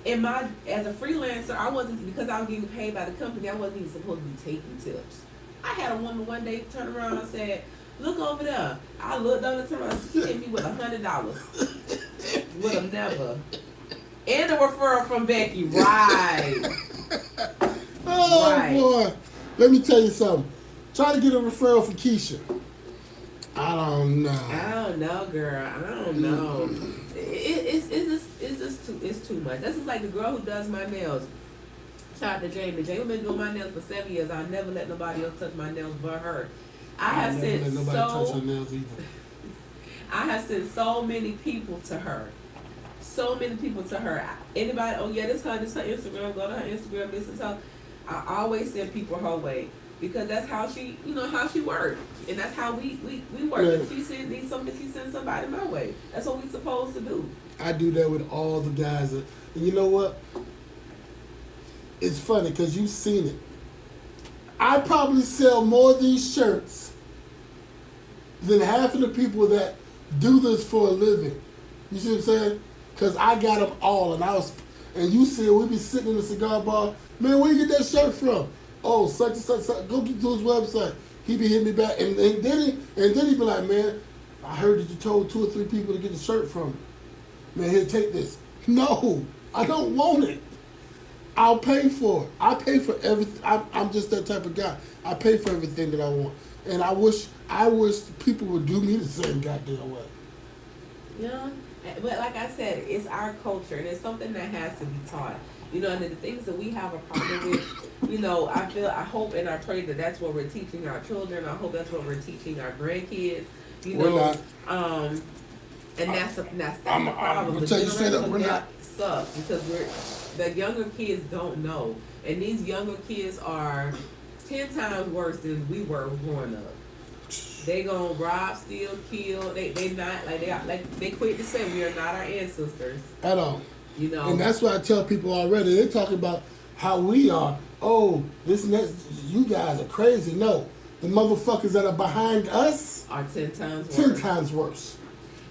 As a freelancer, I wasn't, because I was getting paid by the company, I wasn't even supposed to be taking tips. I had a woman one day turn around and said, "Look over there." I looked over and turned around, she hit me with $100. Would have never. And a referral from Becky, right? Oh Right. boy, let me tell you something. Try to get a referral for Keisha. I don't know. I don't know, girl. I don't know. It's too much. This is like the girl who does my nails. Shout out to Jamie. Jamie been doing my nails for 7 years. I never let nobody else touch my nails but her. I have never let sent nobody touch her nails either. I have sent so many people to her. So many people to her. Anybody, oh yeah, this her Instagram, go to her Instagram, this is her. I always send people her way. Because that's how she, how she works. And that's how we work. Yeah. If she needs something, she sends somebody my way. That's what we supposed to do. I do that with all the guys. And you know what? It's funny because you've seen it. I probably sell more of these shirts than half of the people that do this for a living. You see what I'm saying? Because I got them all, and you see, we be sitting in the cigar bar. Man, where you get that shirt from? Oh, such and such. Go get to his website. He be hitting me back, and then he be like, "Man, I heard that you told 2 or 3 people to get the shirt from me. Man, here, take this." No, I don't want it. I'll pay for it. I pay for everything. I'm just that type of guy. I pay for everything that I want, and I wish people would do me the same goddamn way. Yeah. But like I said, it's our culture, and it's something that has to be taught. And the things that we have a problem with, I hope and I pray that that's what we're teaching our children. I hope that's what we're teaching our grandkids. We're not. And that's the I'm problem. gonna The tell you straight up, we're generational not. gap sucks because the younger kids don't know, and these younger kids are 10 times worse than we were growing up. They gonna rob, steal, kill. They not they quick to say we are not our ancestors. At all. And And that's why I tell people already. They're talking about how we are. Oh, this and that. You guys are crazy. No, the motherfuckers that are behind us are 10 times worse. 10 times worse.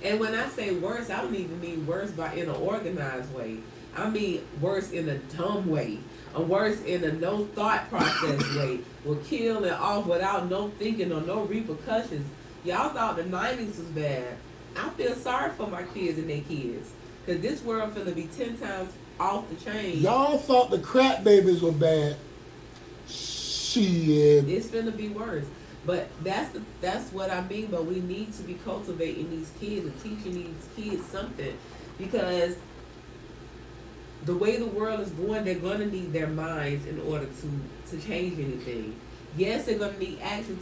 And when I say worse, I don't even mean worse in an organized way. I mean worse in a dumb way. Or worse in a no thought process way. Will kill and off without no thinking or no repercussions. Y'all thought the 90s was bad. I feel sorry for my kids and their kids. Because this world finna be 10 times off the chain. Y'all thought the crap babies were bad. Shit. It's finna be worse. But that's what I mean. But we need to be cultivating these kids and teaching these kids something, because the way the world is going, they're gonna need their minds in order to change anything. Yes, they're gonna need action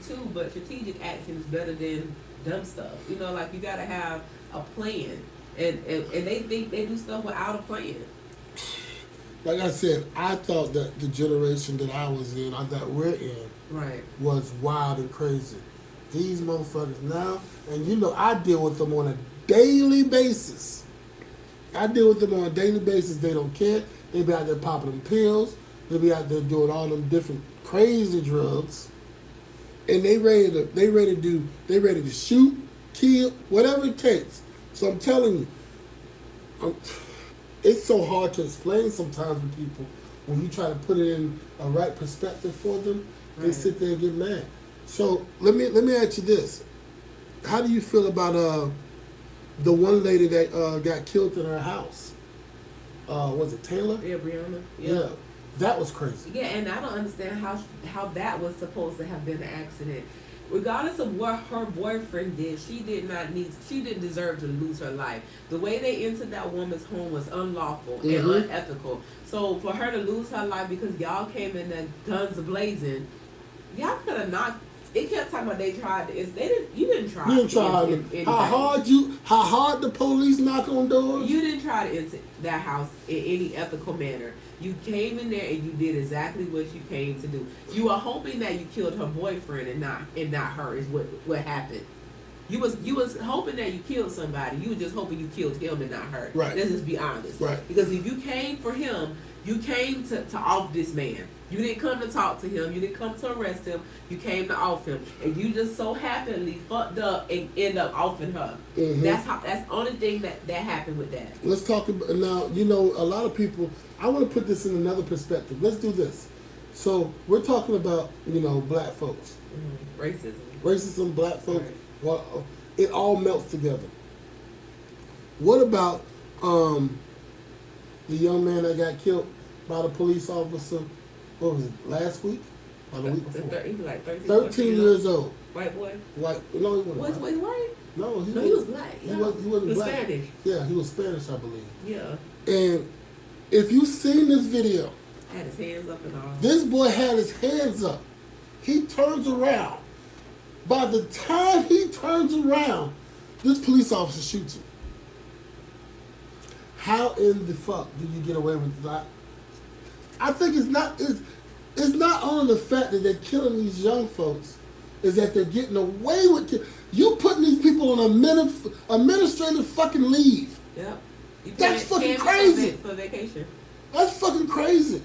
too, but strategic action is better than dumb stuff. You gotta have a plan, and they think they do stuff without a plan. Like I said, I thought that the generation that I was in, or that we're in, Right. was wild and crazy. These motherfuckers now, and I deal with them on a daily basis. They don't care. They be out there popping them pills. They be out there doing all them different crazy drugs. And they ready to shoot. kill, whatever it takes. So I'm telling you, it's so hard to explain sometimes to people when you try to put it in a right perspective for them. They Right. sit there and get mad. So let me ask you this: how do you feel about the one lady that got killed in her house? Was it Taylor? Yeah, Brianna. Yeah, that was crazy. Yeah, and I don't understand how that was supposed to have been an accident. Regardless of what her boyfriend did, she didn't deserve to lose her life. The way they entered that woman's home was unlawful and Mhm. unethical. So for her to lose her life because y'all came in there guns blazing, y'all could have knocked. They kept talking about they tried to. They didn't. You didn't try. You didn't try to to, anything. how hard the police knock on doors. You didn't try to enter that house in any ethical manner. You came in there and you did exactly what you came to do. You were hoping that you killed her boyfriend and not her is what happened. You was hoping that you killed somebody. You were just hoping you killed him and not her. Right. Let's just be honest. Right. Because if you came for him, you came to off this man. You didn't come to talk to him. You didn't come to arrest him. You came to off him, and you just so happily fucked up and end up offing her. Mhm. That's the only thing that happened with that. Let's talk about now. You know, a lot of people. I want to put this in another perspective. Let's do this. So we're talking about black folks, Racism. racism, black folks. Right. Well, it all melts together. What about the young man that got killed by the police officer? What was it? Last week? Or the week before? He was like 13 years old. White boy. White? No, he wasn't. Was white. he white? No, No, he was black. He Yeah. wasn't He was black. Spanish. Yeah, he was Spanish, I believe. Yeah. And if you've seen this video, Had his hands up and all. this boy had his hands up. He turns around. By the time he turns around, this police officer shoots him. How in the fuck do you get away with that? I think it's not only the fact that they're killing these young folks, is that they're getting away with it. You putting these people on administrative fucking leave. Yep. You That's can't- fucking can't crazy. For vacation. That's fucking crazy.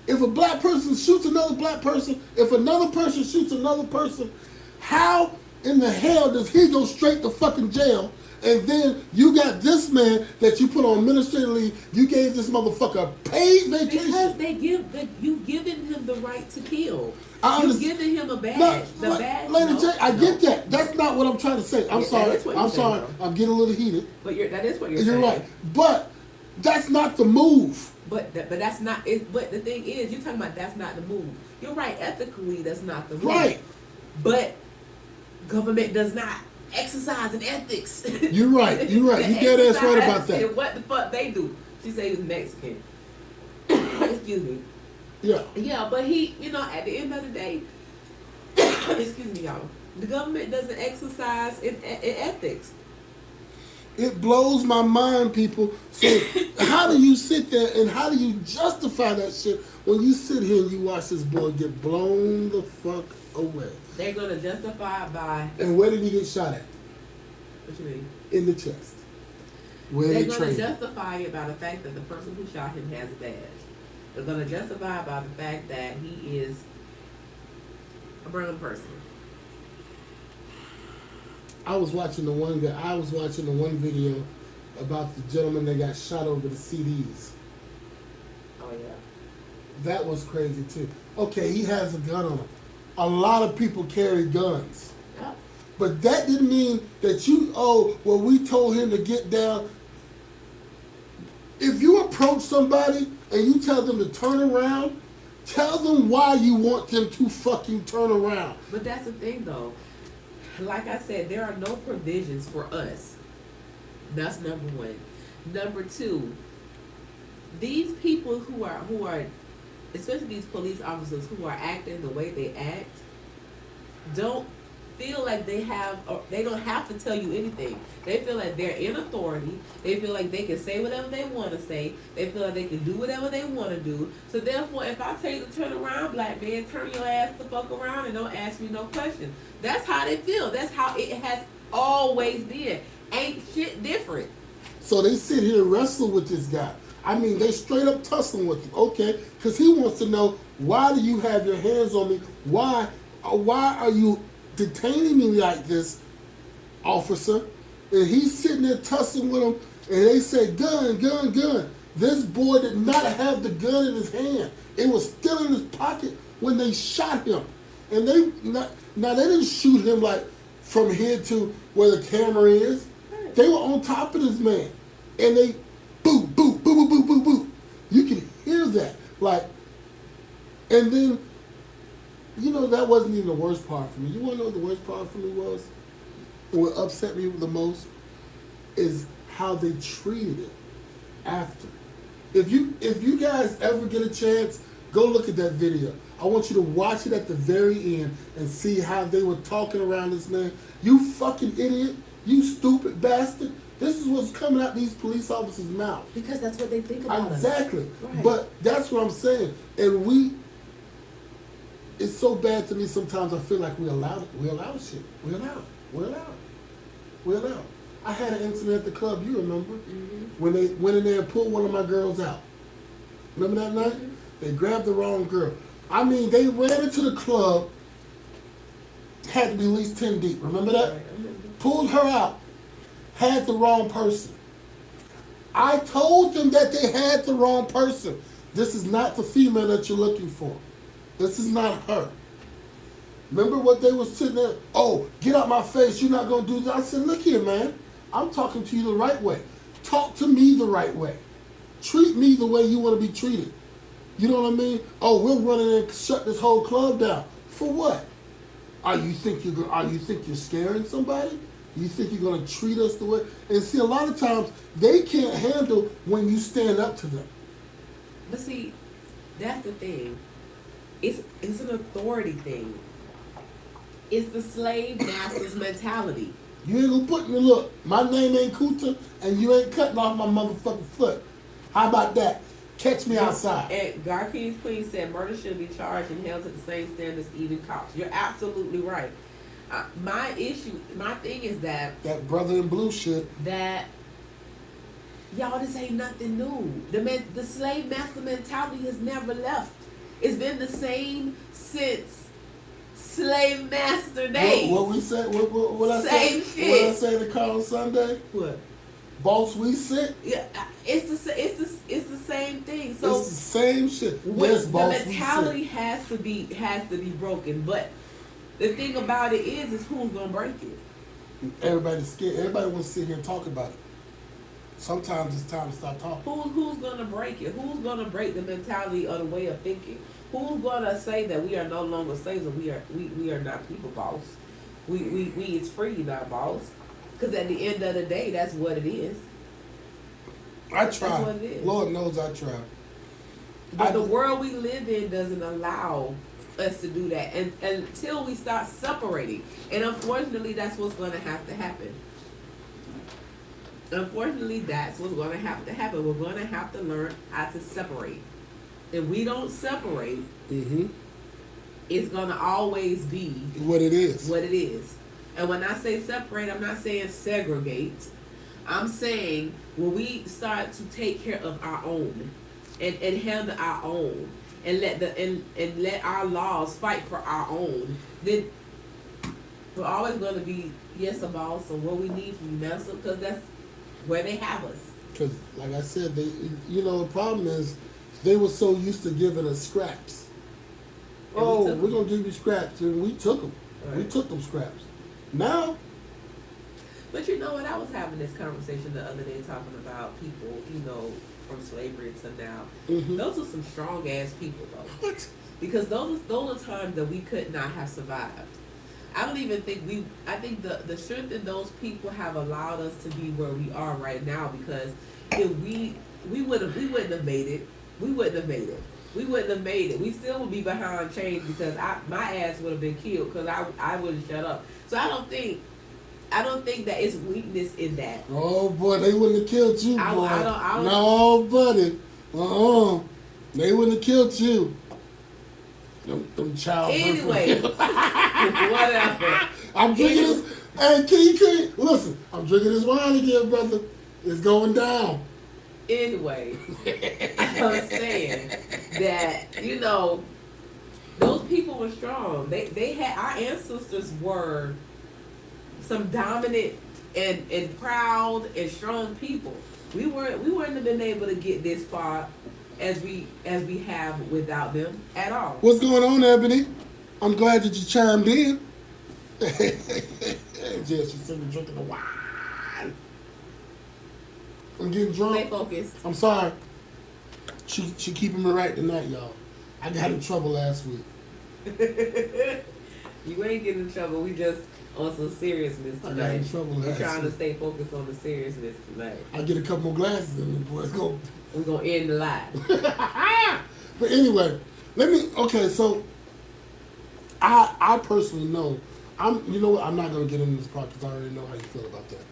If a black person shoots another black person, if another person shoots another person, how in the hell does he go straight to fucking jail? And then you got this man that you put on administrative leave. You gave this motherfucker a paid vacation. Because you've given him the right to kill. I You've understand. given him a badge. No, The badge. Lady no, J, I no. get that. That's not what I'm trying to say. I'm Yeah, sorry. that is what you're I'm saying, sorry. though. I'm getting a little heated. But that is what you're You're saying. right. But that's not the move. But that's not. But the thing is, you're talking about that's not the move. You're right. Ethically, that's not the move. Right. But government does not exercise in ethics. You're right. You're right. You dead ass right about that. And what the fuck they do? She said he was Mexican. Excuse me. Yeah. Yeah, but he, at the end of the day, excuse me, y'all. The government doesn't exercise in ethics. It blows my mind, people. So how do you sit there and how do you justify that shit when you sit here and you watch this boy get blown the fuck away? They're gonna justify it by And where did he get shot at? what you mean? In the chest. Where They're they gonna trained. justify it by the fact that the person who shot him has a badge. They're gonna justify it by the fact that he is a brown person. I was watching the one video about the gentleman that got shot over the CDs. Oh yeah. That was crazy too. Okay, he has a gun on him. A lot of people carry guns. Yep. But that didn't mean that we told him to get down. If you approach somebody and you tell them to turn around, tell them why you want them to fucking turn around. But that's the thing though. Like I said, there are no provisions for us. That's number one. Number two, these people who are especially these police officers who are acting the way they act, don't feel like they don't have to tell you anything. They feel like they're in authority. They feel like they can say whatever they want to say. They feel like they can do whatever they want to do. So therefore, if I tell you to turn around, black man, turn your ass the fuck around and don't ask me no questions. That's how they feel. That's how it has always been. Ain't shit different. So they sit here and wrestle with this guy. I mean, they straight up tussling with him. Okay, because he wants to know, why do you have your hands on me? Why are you detaining me like this? officer, and he's sitting there tussling with him, and they say, gun, gun, gun. This boy did not have the gun in his hand. It was still in his pocket when they shot him. And now they didn't shoot him like from here to where the camera is. They were on top of this man. And they boo, boo, boo, boo, boo, boo, boo. You can hear that. Like, and then, that wasn't even the worst part for me. You want to know what the worst part for me was? What upset me the most is how they treated it after. If you guys ever get a chance, go look at that video. I want you to watch it at the very end and see how they were talking around this man. You fucking idiot. You stupid bastard. This is what's coming out these police officers' mouth. Because that's what they think about Exactly. us. Right. But that's what I'm saying. And it's so bad to me sometimes I feel like we allow it. We allow shit. We allow it. We allow it. We allow it. I had an incident at the club, you remember, when they went in there and pulled one of my girls out. Remember that night? They grabbed the wrong girl. I mean, they ran into the club, had to be at least 10 deep. Remember that? Right, I remember. Pulled her out, had the wrong person. I told them that they had the wrong person. This is not the female that you're looking for. This is not her. Remember what they were sitting there? Oh, get out my face. You're not going to do that. I said, look here, man. I'm talking to you the right way. Talk to me the right way. Treat me the way you want to be treated. You know what I mean? Oh, we're running and shut this whole club down. For what? You think you're scaring somebody? You think you're going to treat us the way? And see, a lot of times they can't handle when you stand up to them. But see, that's the thing. It's an authority thing. It's the slave master's mentality. You ain't gonna put me, look, my name ain't Kuta, and you ain't cutting off my motherfucking foot. How about that? Catch me outside. And God King's Queen said murder should be charged and held to the same standards as even cops. You're absolutely right. My thing is that brother in blue shit. That y'all, this ain't nothing new. The slave master mentality has never left. It's been the same since slave master days. What we said? What I Same say? shit. What I say to Carl Sunday? What? Boss, we sit. Yeah, it's the same thing. So it's the same shit. Yes, boss, the mentality has to be broken. But the thing about it is who's gonna break it? Everybody's scared. Everybody wants to sit here and talk about it. Sometimes it's time to stop talking. Who's gonna break it? Who's gonna break the mentality or the way of thinking? Who's gonna say that we are no longer slaves and we are not people boss? We is free, not boss. Because at the end of the day, that's what it is. I try. That's what it is. Lord knows I try. But the world we live in doesn't allow us to do that, and until we start separating. And unfortunately, that's what's going to have to happen. Unfortunately, that's what's going to have to happen. We're going to have to learn how to separate. If we don't separate, it's going to always be what it is. What it is. And when I say separate, I'm not saying segregate. I'm saying when we start to take care of our own and handle our own and let our laws fight for our own, then we're always going to be a boss or what we need from you, master, because that's where they have us. Because, like I said, the problem is they were so used to giving us scraps. We're going to give you scraps, and we took them. Right. We took them scraps. Now. But you know what? I was having this conversation the other day talking about people, from slavery to now. Those are some strong ass people, though. What? Because those are times that we could not have survived. I don't even think I think the strength in those people have allowed us to be where we are right now, because if we wouldn't have made it. We wouldn't have made it. We wouldn't have made it. We still would be behind chains because my ass would have been killed because I would have shut up. So I don't think that it's weakness in that. Oh boy, they wouldn't have killed you, boy. I don't, no, buddy. They wouldn't have killed you. Them child. Anyway, whatever. I'm drinking this. Hey, King, listen. I'm drinking this wine again, brother. It's going down. Anyway, I was saying that those people were strong. They had, our ancestors were some dominant and proud and strong people. We wouldn't have been able to get this far as we have without them at all. What's going on, Ebony? I'm glad that you chimed in. Yeah, she's sitting drinking the wine. I'm getting drunk. Stay focused. I'm sorry. She keeping me right tonight, y'all. I got in trouble last week. You ain't getting in trouble. We just on some seriousness I got tonight. in trouble We're last trying to week. stay focused on the seriousness tonight. I get a couple more glasses and the boys go. We're gonna end the live. But anyway, okay, so I personally know, you know what, I'm not going to get into this part because I already know how you feel about that.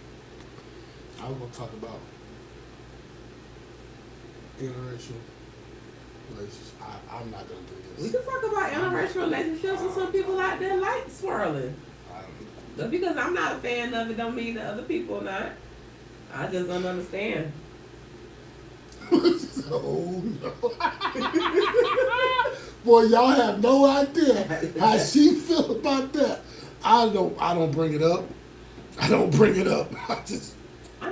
I was going to talk about interracial relationships. I'm not going to do We this. can talk about interracial relationships with some people out there like swirling. Just because I'm not a fan of it don't mean that other people are not. I just don't understand. Oh no. Boy, y'all have no idea how she feel about that. I don't bring it up. I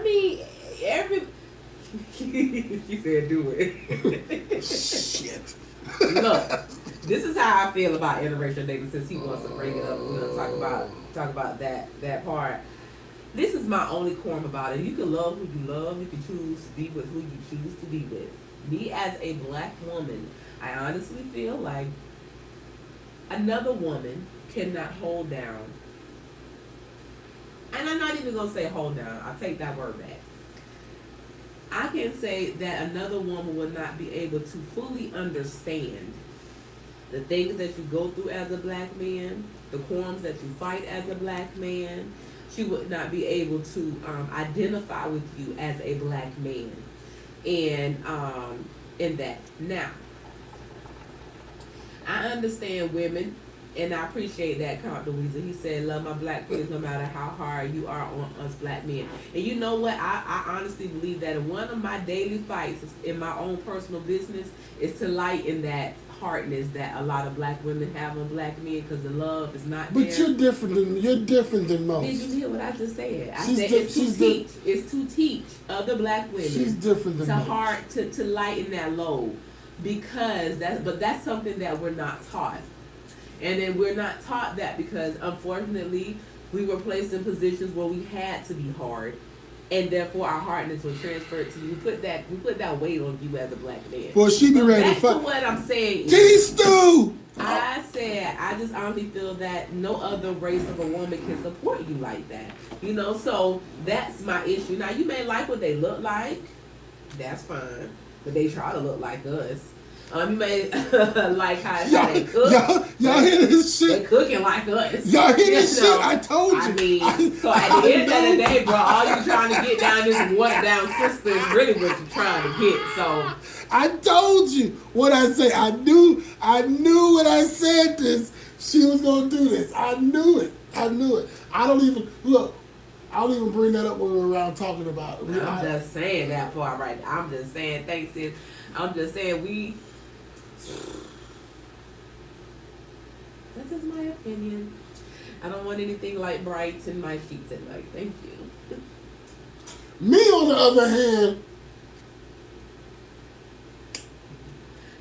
mean, she said do it. shit. Look, this is how I feel about interracial dating. Since he wants to bring it up, we're gonna talk about that part. This is my only qualm about it. You can love who you love. You can choose to be with who you choose to be with. Me as a black woman, I honestly feel like another woman cannot hold down. And I'm not even gonna say hold down. I'll take that word back. I can say that another woman would not be able to fully understand the things that you go through as a black man, the qualms that you fight as a black man. She would not be able to identify with you as a black man, and in that. Now, I understand women, and I appreciate that comment, Louisa. He said, "Love my black kids no matter how hard you are on us black men." And you know what? I honestly believe that one of my daily fights in my own personal business is to lighten that hardness that a lot of black women have on black men, because the love is not But there. you're different than most. Did you hear what I just said? I She's said it's to teach other black women She's different than most. to lighten that load, because that's something that we're not taught. And then we're not taught that because unfortunately we were placed in positions where we had to be hard, and therefore our hardness was transferred to you. We put that weight on you as a black man. Boy, she be ready Back to to fuck. what I'm saying is, T-Stew! I said, I just honestly feel that no other race of a woman can support you like that. You know, so that's my issue. Now, you may like what they look like. That's fine. But they try to look like us. You may like how they cook. Y'all hear this They shit? cooking like us. Y'all hear this You know, shit? I told you. I mean, so at the end of the day, bro, all you trying to get down this watered down sister is really what you're trying to get. So I told you what I say. I knew when I said this, she was gonna do this. I knew it. I don't even bring that up when we're around talking about it. I'm just saying that part right there. I'm just saying, thanks, sis. I'm just saying this is my opinion. I don't want anything like brights in my sheets at night. Thank you. Me, on the other hand,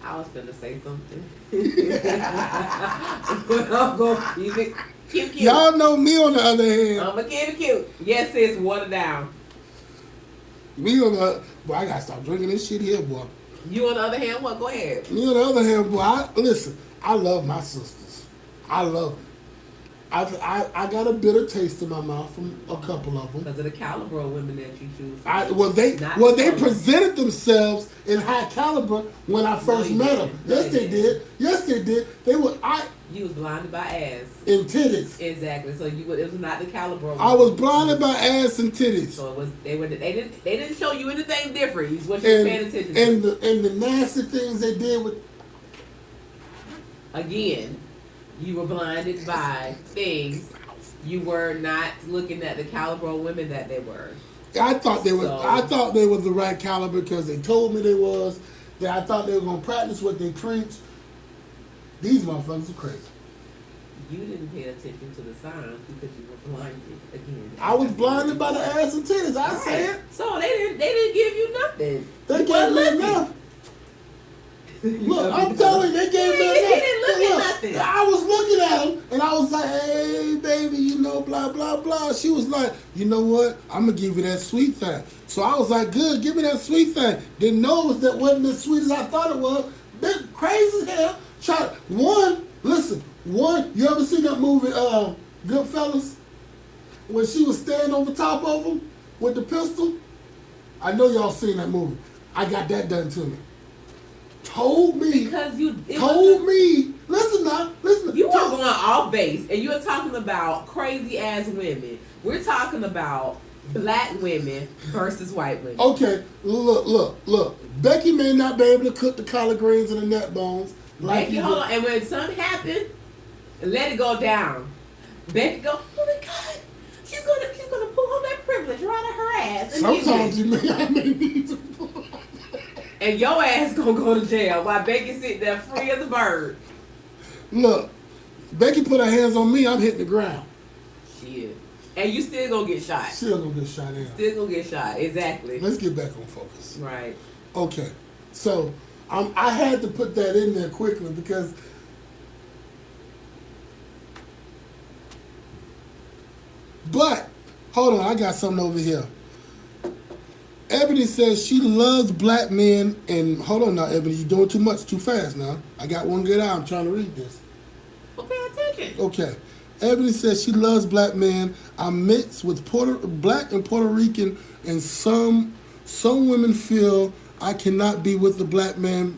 I was finna say something. I'll go keep it cute. y'all know me on the other hand. I'm gonna keep it cute. Yes, sis, water down. Boy, I gotta stop drinking this shit here, boy. You on the other hand, what? Go ahead. Me on the other hand, boy, listen, I love my sisters. I love them. I got a bitter taste in my mouth from a couple of them. Because of the caliber of women that you choose. They presented themselves in high caliber when I first met them. Yes, they did. You was blinded by ass. And titties. Exactly. So it was not the caliber. I was blinded by ass and titties. So it was they didn't show you anything different. Is what you were paying attention to. And the nasty things they did with. Again, you were blinded by things. You were not looking at the caliber of women that they were. I thought they were the right caliber because they told me they was. That I thought they were gonna practice what they preach. These motherfuckers are crazy. You didn't pay attention to the signs because you were blinded again. I was blinded by the ass and titties. I Right. said. So they didn't give you nothing. They You gave wasn't me looking. enough. You Look, know, I'm telling you, they gave me He enough. didn't look at Look, nothing. I was looking at him, and I was like, hey, baby, you know, blah, blah, blah. She was like, you know what? I'm going to give you that sweet thing. So I was like, good, give me that sweet thing. Didn't know it was that wasn't as sweet as I thought it was. Bit crazy as hell. One, you ever seen that movie, Goodfellas? When she was standing over top of him with the pistol? I know y'all seen that movie. I got that done to me. Told me. because you Told me. Listen now. Listen. You are going off base, and you're talking about crazy ass women. We're talking about black women versus white women. Okay. Look. Becky may not be able to cook the collard greens and the nut bones. Like Becky, you hold do. on, and when something happened, let it go down. Becky go, oh my God, she's gonna pull on that privilege right out her ass. And Sometimes I may need to. and your ass gonna go to jail while Becky sitting there free as a bird. Look, Becky put her hands on me. I'm hitting the ground. Shit. And you still gonna get shot. Still gonna get shot in. Still gonna get shot. Exactly. Let's get back on focus. Right. Okay, so I had to put that in there quickly because but hold on, I got something over here. Ebony says she loves black men and hold on now, Ebony, you're doing too much, too fast now. I got one good eye, I'm trying to read this. Well, pay attention. Okay. Ebony says she loves black men. I'm mixed with black and Puerto Rican, and some women feel I cannot be with the black man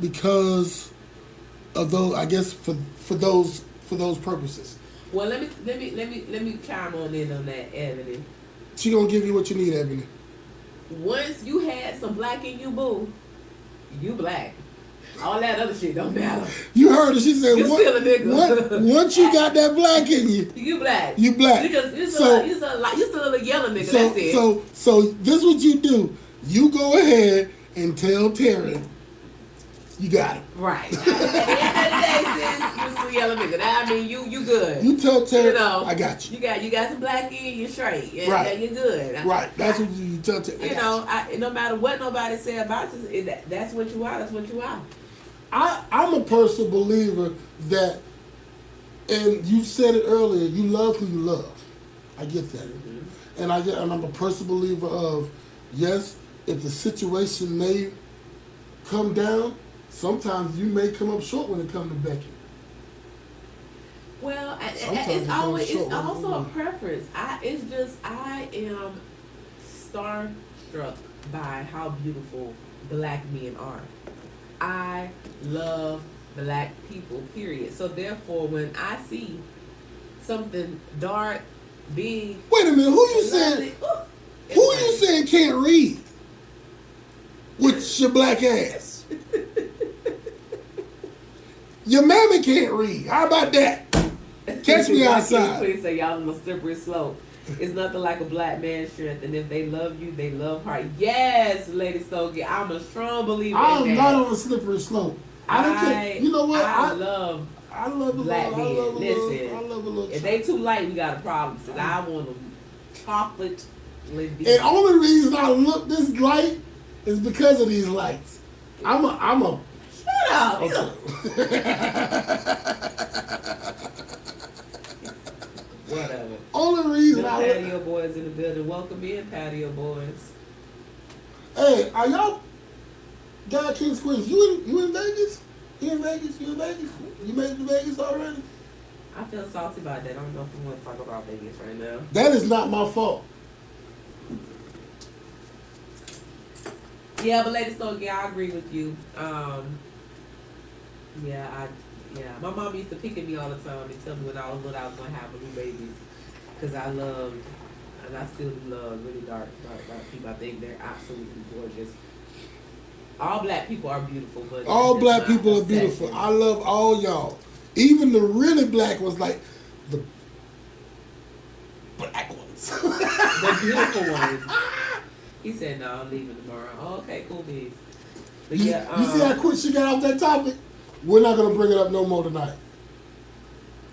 because of those. I guess for those purposes. Well, let me chime on in on that, Ebony. She gonna give you what you need, Ebony. Once you had some black in you, boo, you black. All that other shit don't matter. You heard her. She said, You still a nigga. Once you got that black in you, You black. you black. You So- still a yellow nigga. That's it. So this what you do. You go ahead and tell Terry you got him. Right. At the end of the day, sis, you still a yellow nigga. That, I mean, you good. You tell Terry, You know, I got you. You got some black in you, straight. And, Right. and you're good. Right. That's what you tell Terry. You know, no matter what nobody say about you, that's what you are. That's what you are. I'm a personal believer that, and you said it earlier, you love who you love. I get that. Mm-hmm. And I'm a personal believer of, yes, if the situation may come down, sometimes you may come up short when it comes to Becky. Well, Sometimes it it's comes always short it's when also you- a preference. I am starstruck by how beautiful black men are. I love black people, period. So therefore, when I see something dark, big, Wait a minute, who you and saying? lovely, ooh, it's Who you nice. saying can't read? With your black ass. Your mammy can't read. How about that? Catch me outside. Please say y'all on a slippery slope. It's nothing like a black man's strength, and if they love you, they love hard. Yes, Lady Stogie, I'm a strong believer in I'm that. not on a slippery slope. I don't care. You know what? I love I love a black little. I love a men. little. Listen, I love a little. if they too light, we got a problem. Cause I want them chocolate. And only reason I look this light is because of these lights. I'm a. Shut up. Whatever. Only The reason I look. patio boys in the building. Welcome in, patio boys. Hey, are y'all? God Kings Queens, you in Vegas? You in Vegas? You in Vegas? You made it to Vegas already? I feel salty about that. I don't know if we want to talk about Vegas right now. That is not my fault. Yeah, but Lady Stogie, I agree with you. My mom used to pick at me all the time and tell me what I was gonna have with new babies, because I loved, and I still do love really dark people. I think they're absolutely gorgeous. All black people are beautiful, but All it's black not people are obsession. beautiful. I love all y'all. Even the really black ones, like the black ones. The beautiful ones. He said, "No, I'm leaving tomorrow." Oh, okay, cool beans. But You see how quick she got off that topic? We're not gonna bring it up no more tonight.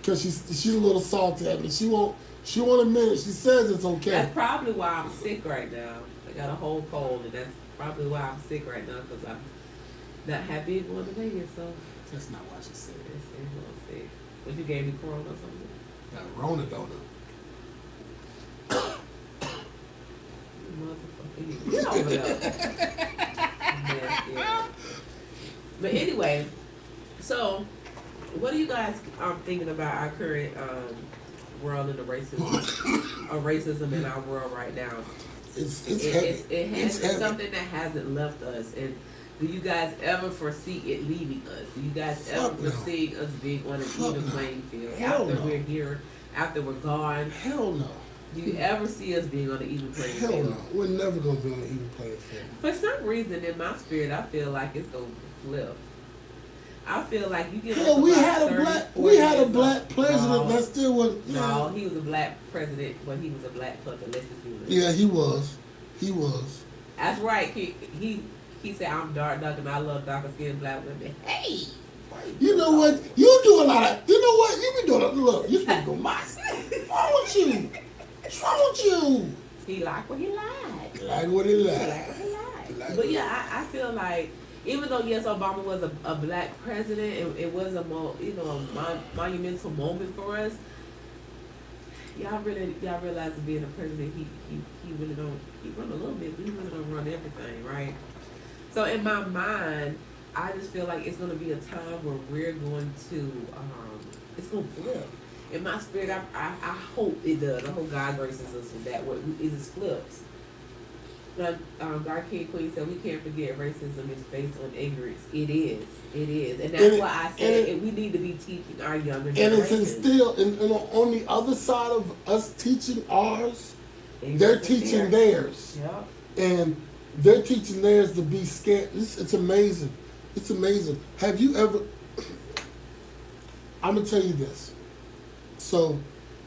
because she's a little salty at me. She won't admit it. She says it's okay. That's probably why I'm sick right now. I got a whole cold, and that's probably why I'm sick right now because I'm not happy going to Vegas. So That's not why she said it. it's I'm sick. What you gave me corona or something? That Rona donut. Motherfucker, get over there. Yeah. But anyway, so what are you guys thinking about our current world and the racism in our world right now? It's heavy. It's something that hasn't left us. And do you guys ever foresee it leaving us? Do you guys ever foresee us being on an even playing field after we're here, after we're gone? Hell no. Do you ever see us being on an even playing Hell field? no. We're never gonna be on an even playing field. For some reason, in my spirit, I feel like it's gonna flip. I feel like you get. Hell, we had a black president No. that still was. No, he was a black president, but he was a black puppet. Let's just do this. Yeah, he was. He was. That's right. He said, "I'm dark, and I love darker skinned black women." Hey, You know what? You do a lot of. You know what? You be doing. Look, you speak on my stuff. What's wrong with you? What's wrong with you? he liked what he liked. Like what he He like. liked what he liked. Like But what- yeah, I feel like even though yes, Obama was a black president, it was a monumental moment for us. Y'all realize that being a president, he really don't, he run a little bit, but he really don't run everything, right? So in my mind, I just feel like it's gonna be a time where we're going to, it's gonna flip. In my spirit, I hope it does. I hope God graces us with that. What it just flips. Like our King Queen said, we can't forget racism is based on ignorance. It is, and that's why I said we need to be teaching our younger And it's generation. instilled, and on the other side of us teaching ours, they're teaching theirs. Yep. And they're teaching theirs to be scared. It's amazing. It's amazing. Have you ever? I'm gonna tell you this. So,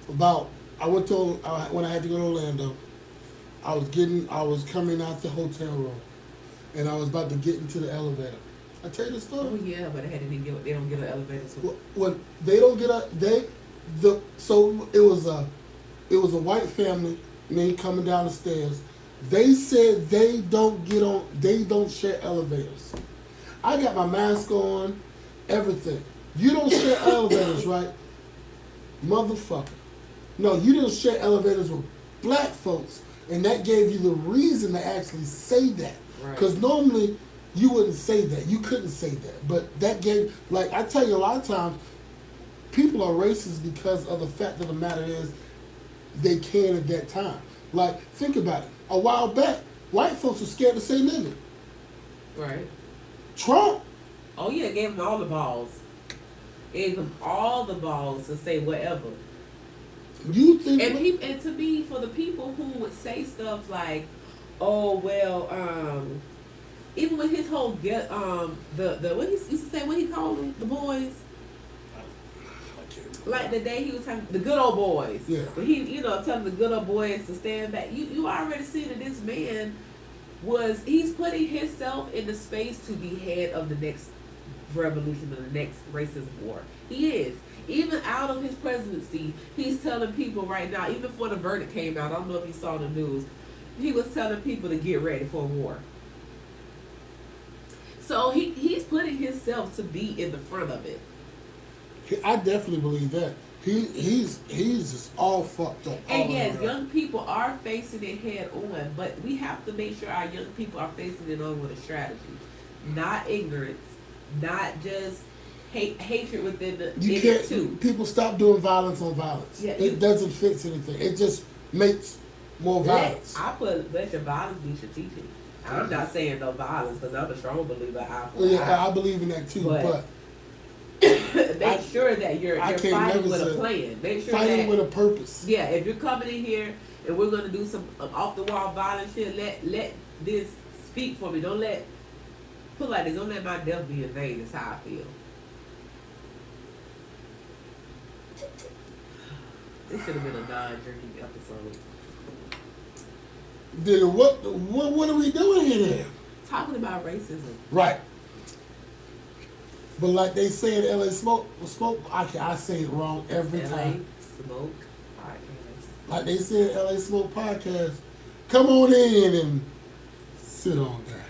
when I had to go to Orlando, I was coming out the hotel room, and I was about to get into the elevator. I tell you the story. Oh yeah, but they don't get an elevator. So When they don't get so it was a white family, me coming down the stairs. They said they don't share elevators. I got my mask on, everything. You don't share elevators, right? Motherfucker. No, you didn't share elevators with black folks, and that gave you the reason to actually say that. Right. Because normally you wouldn't say that. You couldn't say that. But that gave, like I tell you a lot of times, people are racist because of the fact of the matter is they can at that time. Like, think about it. A while back, white folks were scared to say nigga. right. Trump, Oh yeah, gave them all the balls. Gave them all the balls to say whatever. you think And to me, for the people who would say stuff like, "Oh well," even with his whole get the what he used to say, what he called them, the boys. Like the day he was talking, the good old boys. Yeah. But he, telling the good old boys to stand back. You already see that this man he's putting himself in the space to be head of the next revolution or the next racist war. He is. Even out of his presidency, he's telling people right now, even before the verdict came out, I don't know if you saw the news, he was telling people to get ready for a war. So he's putting himself to be in the front of it. I definitely believe that. He's just all fucked up. And yes, young people are facing it head on, but we have to make sure our young people are facing it on with a strategy, not ignorance, not just hatred within the You in can't. it too. People stop doing violence on violence. Yeah, it doesn't fix anything. It just makes more violence. Let your violence be strategic. I'm not saying no violence because I'm a strong believer. I believe in that too, but make sure that you're fighting with a plan. Make sure fighting that, with a purpose. Yeah, if you're coming in here and we're gonna do some off the wall violent shit, let this speak for me. Don't let my death be in vain. Is how I feel. This should have been a non-drinking episode. Then what are we doing here then? Talking about racism. Right. But like they say in LA Smoke, I say it wrong every LA time. Smoke Podcast. Like they say in LA Smoke podcast, come on in and sit on there.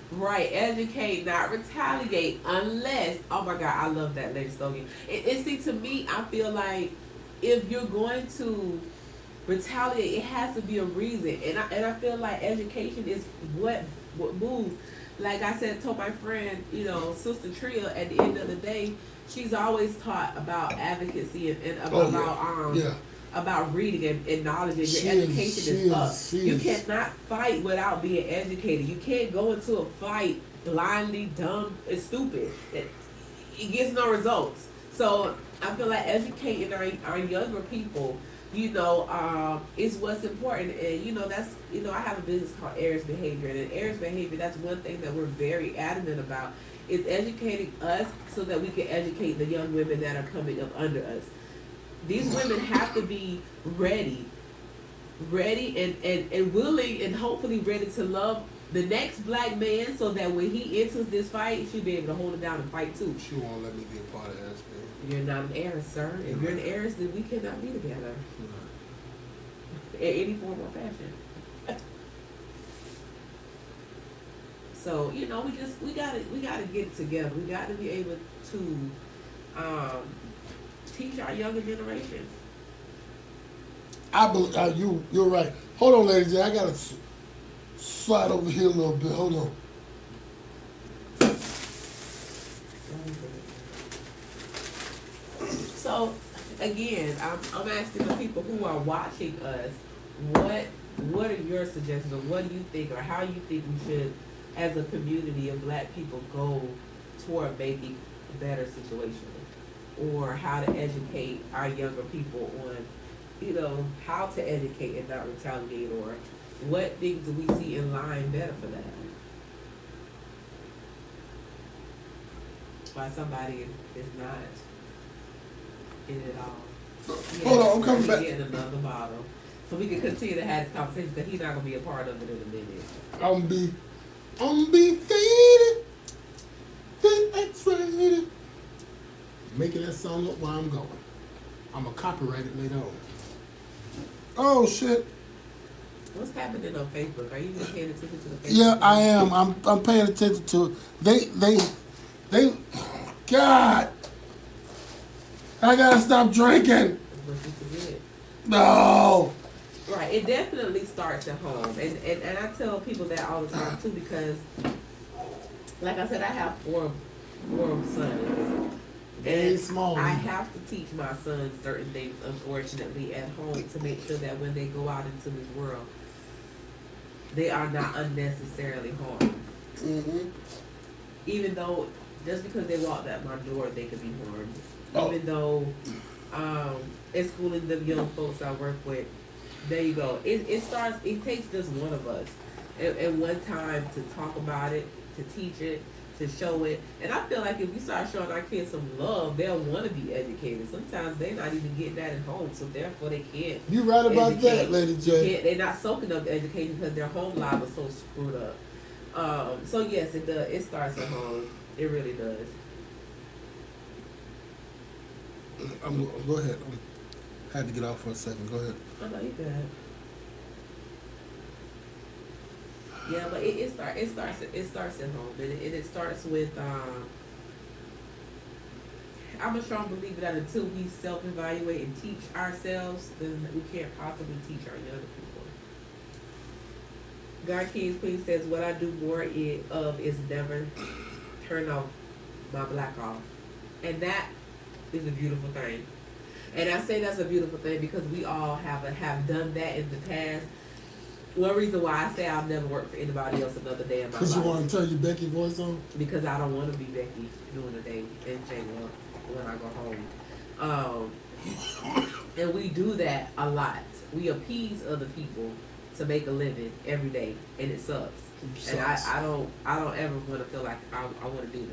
Right, educate, not retaliate, unless. Oh my God, I love that lady slogan. And see, to me, I feel like if you're going to retaliate, it has to be a reason. And I feel like education is what moves. Like I said, told my friend, Sister Tria, at the end of the day, she's always taught about advocacy and about Yeah. about reading and knowledge, and your She education is up. You is. cannot fight without being educated. You can't go into a fight blindly, dumb, and stupid. It gets no results. So I feel like educating our younger people, is what's important. And that's I have a business called Heirs Behavior, and in Heirs Behavior, that's one thing that we're very adamant about is educating us so that we can educate the young women that are coming up under us. These women have to be ready and willing and hopefully ready to love the next black man, so that when he enters this fight, she'll be able to hold it down and fight too. She won't let me be a part of that. You're not an heiress, sir. If you're an heiress, then we cannot be together in any form or fashion. So we gotta get it together. We gotta be able to teach our younger generation. I believe you're right. Hold on, ladies. I gotta slide over here a little bit. Hold on. So again, I'm asking the people who are watching us, what are your suggestions, or what do you think, or how you think we should, as a community of black people, go toward making a better situation, or how to educate our younger people on, how to educate and not retaliate, or what things do we see in line better for that? Why somebody is not in it all. Hold on, I'm coming back. Getting another bottle, so we can continue to have this conversation, because he's not gonna be a part of it in a minute. I'm be faded, X-rated. Making that song up while I'm going. I'm gonna copyright it later on. Oh shit. What's happening on Facebook? Are you even paying attention to the Facebook? Yeah, I am. I'm paying attention to it. They God, I gotta stop drinking. What you forget. No. Right, it definitely starts at home, and I tell people that all the time too, because, like I said, I have four sons. Very small. I have to teach my sons certain things, unfortunately, at home, to make sure that when they go out into this world, they are not unnecessarily harmed. Mm-hmm. Even though, just because they walked out my door, they could be harmed. Oh. Even though, in schooling the young folks I work with, there you go. It takes just one of us and one time to talk about it, to teach it, to show it. And I feel like if we start showing our kids some love, they'll want to be educated. Sometimes they're not even getting that at home, so therefore they can't. You right about educate. that, Lady J. They're not soaking up the education because their home life is so screwed up. So yes, it does. It starts at home. It really does. Go ahead. I had to get off for a second. Go ahead. I know you good. Yeah, but it starts at home, and it starts with. I'm a strong believer that until we self-evaluate and teach ourselves, then we can't possibly teach our younger people. God Kings Queen says, "What I do more of is never turn off my black off," and that is a beautiful thing. And I say that's a beautiful thing because we all have done that in the past. One reason why I say I'll never work for anybody else another day in my life. Because you want to turn your Becky voice on? Because I don't want to be Becky during the day and Jayla when I go home. And we do that a lot. We appease other people to make a living every day, and it sucks. And I don't ever want to feel like I want to do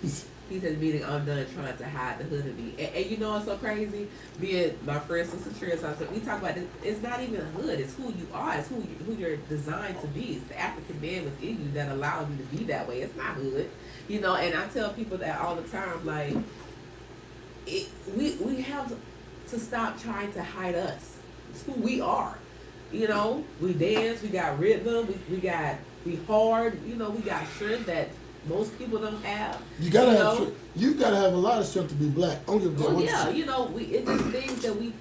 that. He says, meaning I'm done trying to hide the hood of me. And you know what's so crazy? Being my friend, Sister Trish, I said, we talk about this. It's not even a hood. It's who you are. It's who you're designed to be. It's the African man within you that allows you to be that way. It's not hood. You know, and I tell people that all the time, like, we have to stop trying to hide us. It's who we are. You know, we dance, we got rhythm, we hard, you know, we got strength that most people don't have. You gotta have a lot of strength to be black. Don't give a damn. Oh yeah, you know, it's just things that we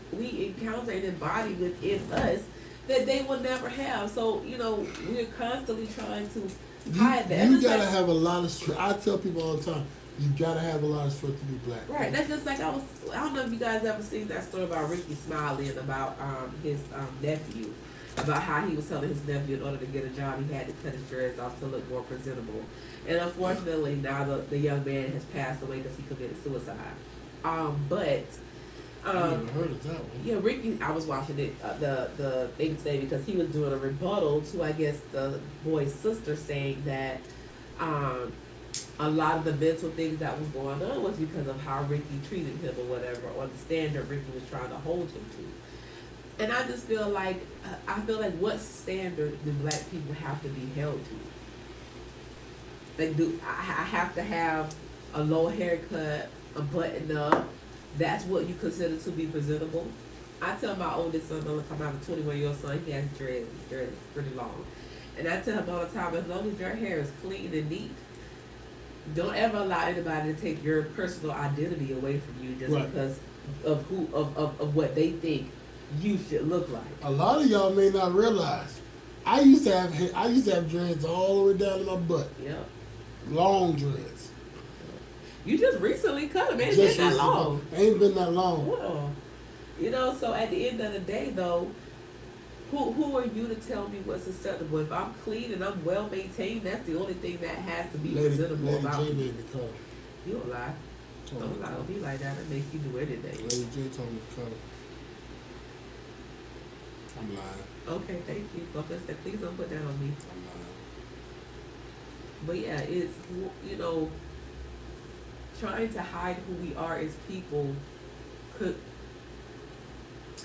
encounter and embody within us that they will never have. So, you know, we're constantly trying to hide that. You gotta have a lot of strength. I tell people all the time, you gotta have a lot of strength to be black. Right. That's just like I don't know if you guys ever seen that story about Ricky Smiley and about his nephew. About how he was telling his nephew in order to get a job he had to cut his dreads off to look more presentable. And unfortunately now the young man has passed away because he committed suicide. I never heard of that one. Yeah, Ricky, I was watching it, the thing today because he was doing a rebuttal to, I guess, the boy's sister saying that a lot of the mental things that was going on was because of how Ricky treated him or whatever, or the standard Ricky was trying to hold him to. And I just feel like, what standard do black people have to be held to? Like, I have to have a low haircut, a button up? That's what you consider to be presentable? I tell my oldest son all the time, I have a 21-year-old son, he has dreads pretty long. And I tell him all the time, as long as your hair is clean and neat, don't ever allow anybody to take your personal identity away from you just because of what they think you should look like. A lot of y'all may not realize, I used to have dreads all the way down to my butt. Yep. Long dreads. You just recently cut them. Ain't been that long. Ain't been that long. Well, you know, so at the end of the day, though, who are you to tell me what's acceptable? If I'm clean and I'm well maintained, that's the only thing that has to be presentable about Lady J me. made me come. You don't lie. Don't lie. Don't be like that. It makes you do anything. Lady J told me to come. I'm lying. Okay, thank you. But please don't put that on me. I'm lying. But yeah, it's, you know, trying to hide who we are as people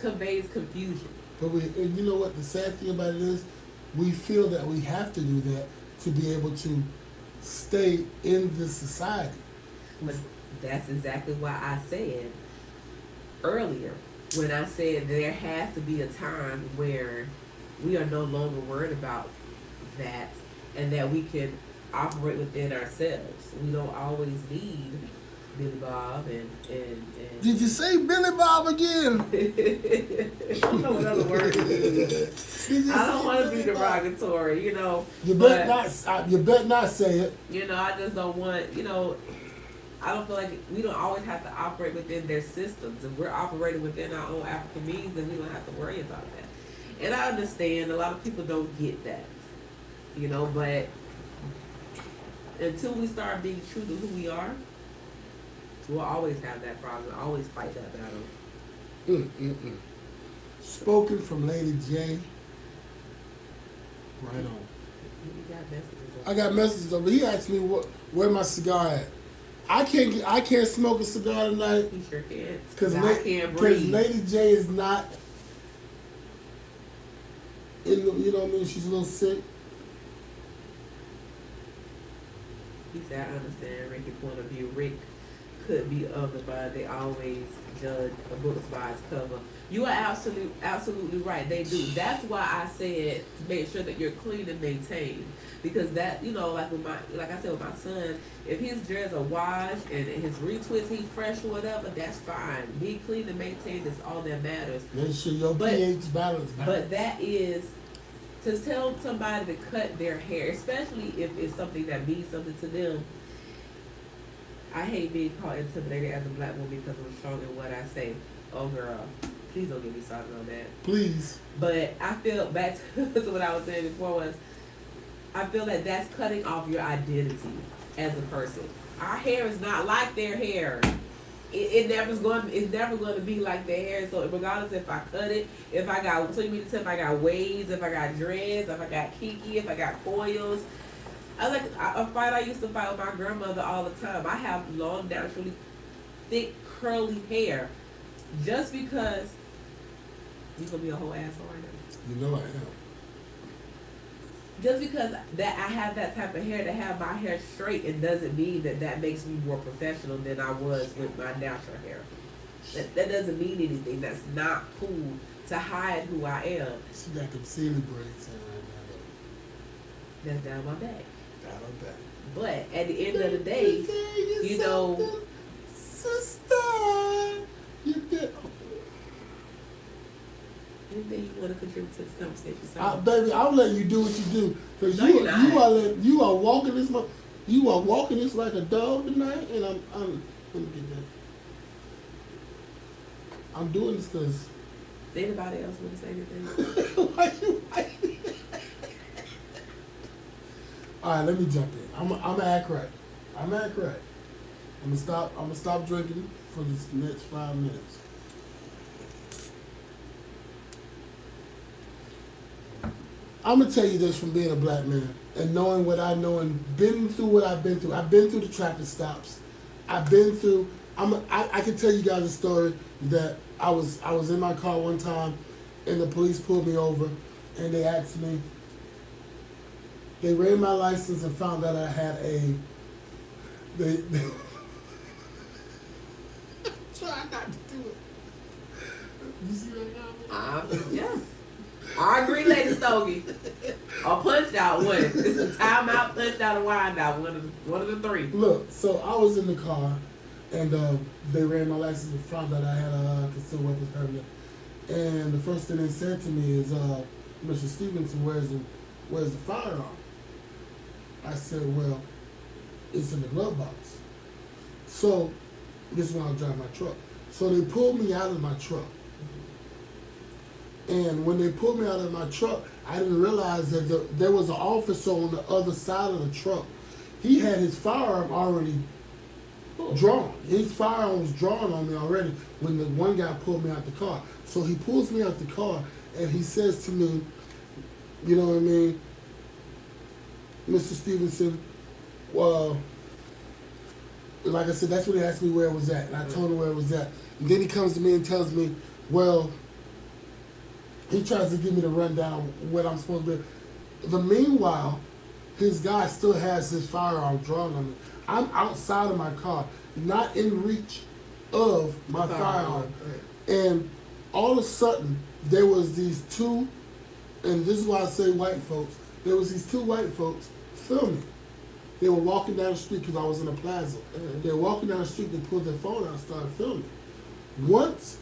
conveys confusion. But and you know what the sad thing about it is? We feel that we have to do that to be able to stay in this society. But that's exactly why I said earlier, when I said there has to be a time where we are no longer worried about that and that we can operate within ourselves. We don't always need Billy Bob and Did you say Billy Bob again? I don't know what other word it is. I don't want to be derogatory, you know. You better not say it. You know, I just don't want, you know, I don't feel like we don't always have to operate within their systems. If we're operating within our own African means, then we don't have to worry about that. And I understand a lot of people don't get that, you know, but until we start being true to who we are, we'll always have that problem, always fight that battle. Spoken from Lady J. Right on. You got messages. I got messages over. He asked me where my cigar at. I can't smoke a cigar tonight. You sure can. Because I can't breathe. Lady J is not in the, you know what I mean? She's a little sick. He said, I understand Ricky's point of view. Rick could be of the mind. They always judge a book by its cover. You are absolutely right. They do. That's why I said to make sure that you're clean and maintained. Because that, you know, like I said with my son, if his dreads are washed and his retwist, he fresh or whatever, that's fine. Be clean and maintained is all that matters. Make sure your pH balance. But that is to tell somebody to cut their hair, especially if it's something that means something to them. I hate being called intimidated as a black woman because I'm strong in what I say. Oh girl, please don't get me started on that. Please. But I feel back to what I was saying before was, I feel that that's cutting off your identity as a person. Our hair is not like their hair. It's never going to be like their hair. So regardless if I cut it, if I got waves, if I got dreads, if I got kiki, if I got coils, I like a fight I used to fight with my grandmother all the time. I have long, naturally thick, curly hair. Just because you gonna be a whole asshole right now. You know I am. Just because that I have that type of hair, to have my hair straight, it doesn't mean that that makes me more professional than I was with my natural hair. That doesn't mean anything. That's not cool to hide who I am. She got them silly braids in right now, That's down my back. though. Got her back. But at the end of the day, you know, sister, you did. anything you want to contribute to this conversation, Baby, I'll let you do what you do, cause No, you're not. you are walking this you are walking this like a dog tonight, and I'm let me get that. I'm doing this cause. anybody else want to say anything? All right, let me jump in. I'm act right. I'm act right. I'm gonna stop drinking for this next 5 minutes. I'm gonna tell you this from being a black man and knowing what I know and been through what I've been through. I've been through the traffic stops. I've been through. I can tell you guys a story that I was in my car one time, and the police pulled me over, and they asked me. They ran my license and found out I had a. They try not to do it. You see that now? Yeah. I agree, Lady Stogie. Or punch out one. It's a timeout, punch out, a wind out. One of the three. Look, so I was in the car, and they ran my license and found out I had a concealed weapons permit. And the first thing they said to me is, Mr. Stevenson, where's the firearm? I said, well, it's in the glove box. So, this is when I was driving my truck. So they pulled me out of my truck. And when they pulled me out of my truck, I didn't realize that there was an officer on the other side of the truck. He had his firearm already drawn. His firearm was drawn on me already when the one guy pulled me out the car. So he pulls me out the car and he says to me, you know what I mean, Mr. Stevenson, well, like I said, that's when he asked me where it was at. And I told him where it was at. And then he comes to me and tells me, well, he tries to give me the rundown of what I'm supposed to do. The meanwhile, his guy still has his firearm drawn on me. I'm outside of my car, not in reach of my firearm. And all of a sudden, there was these two, and this is why I say white folks, there was these two white folks filming. They were walking down the street because I was in a plaza. They were walking down the street, they pulled their phone out and started filming. Once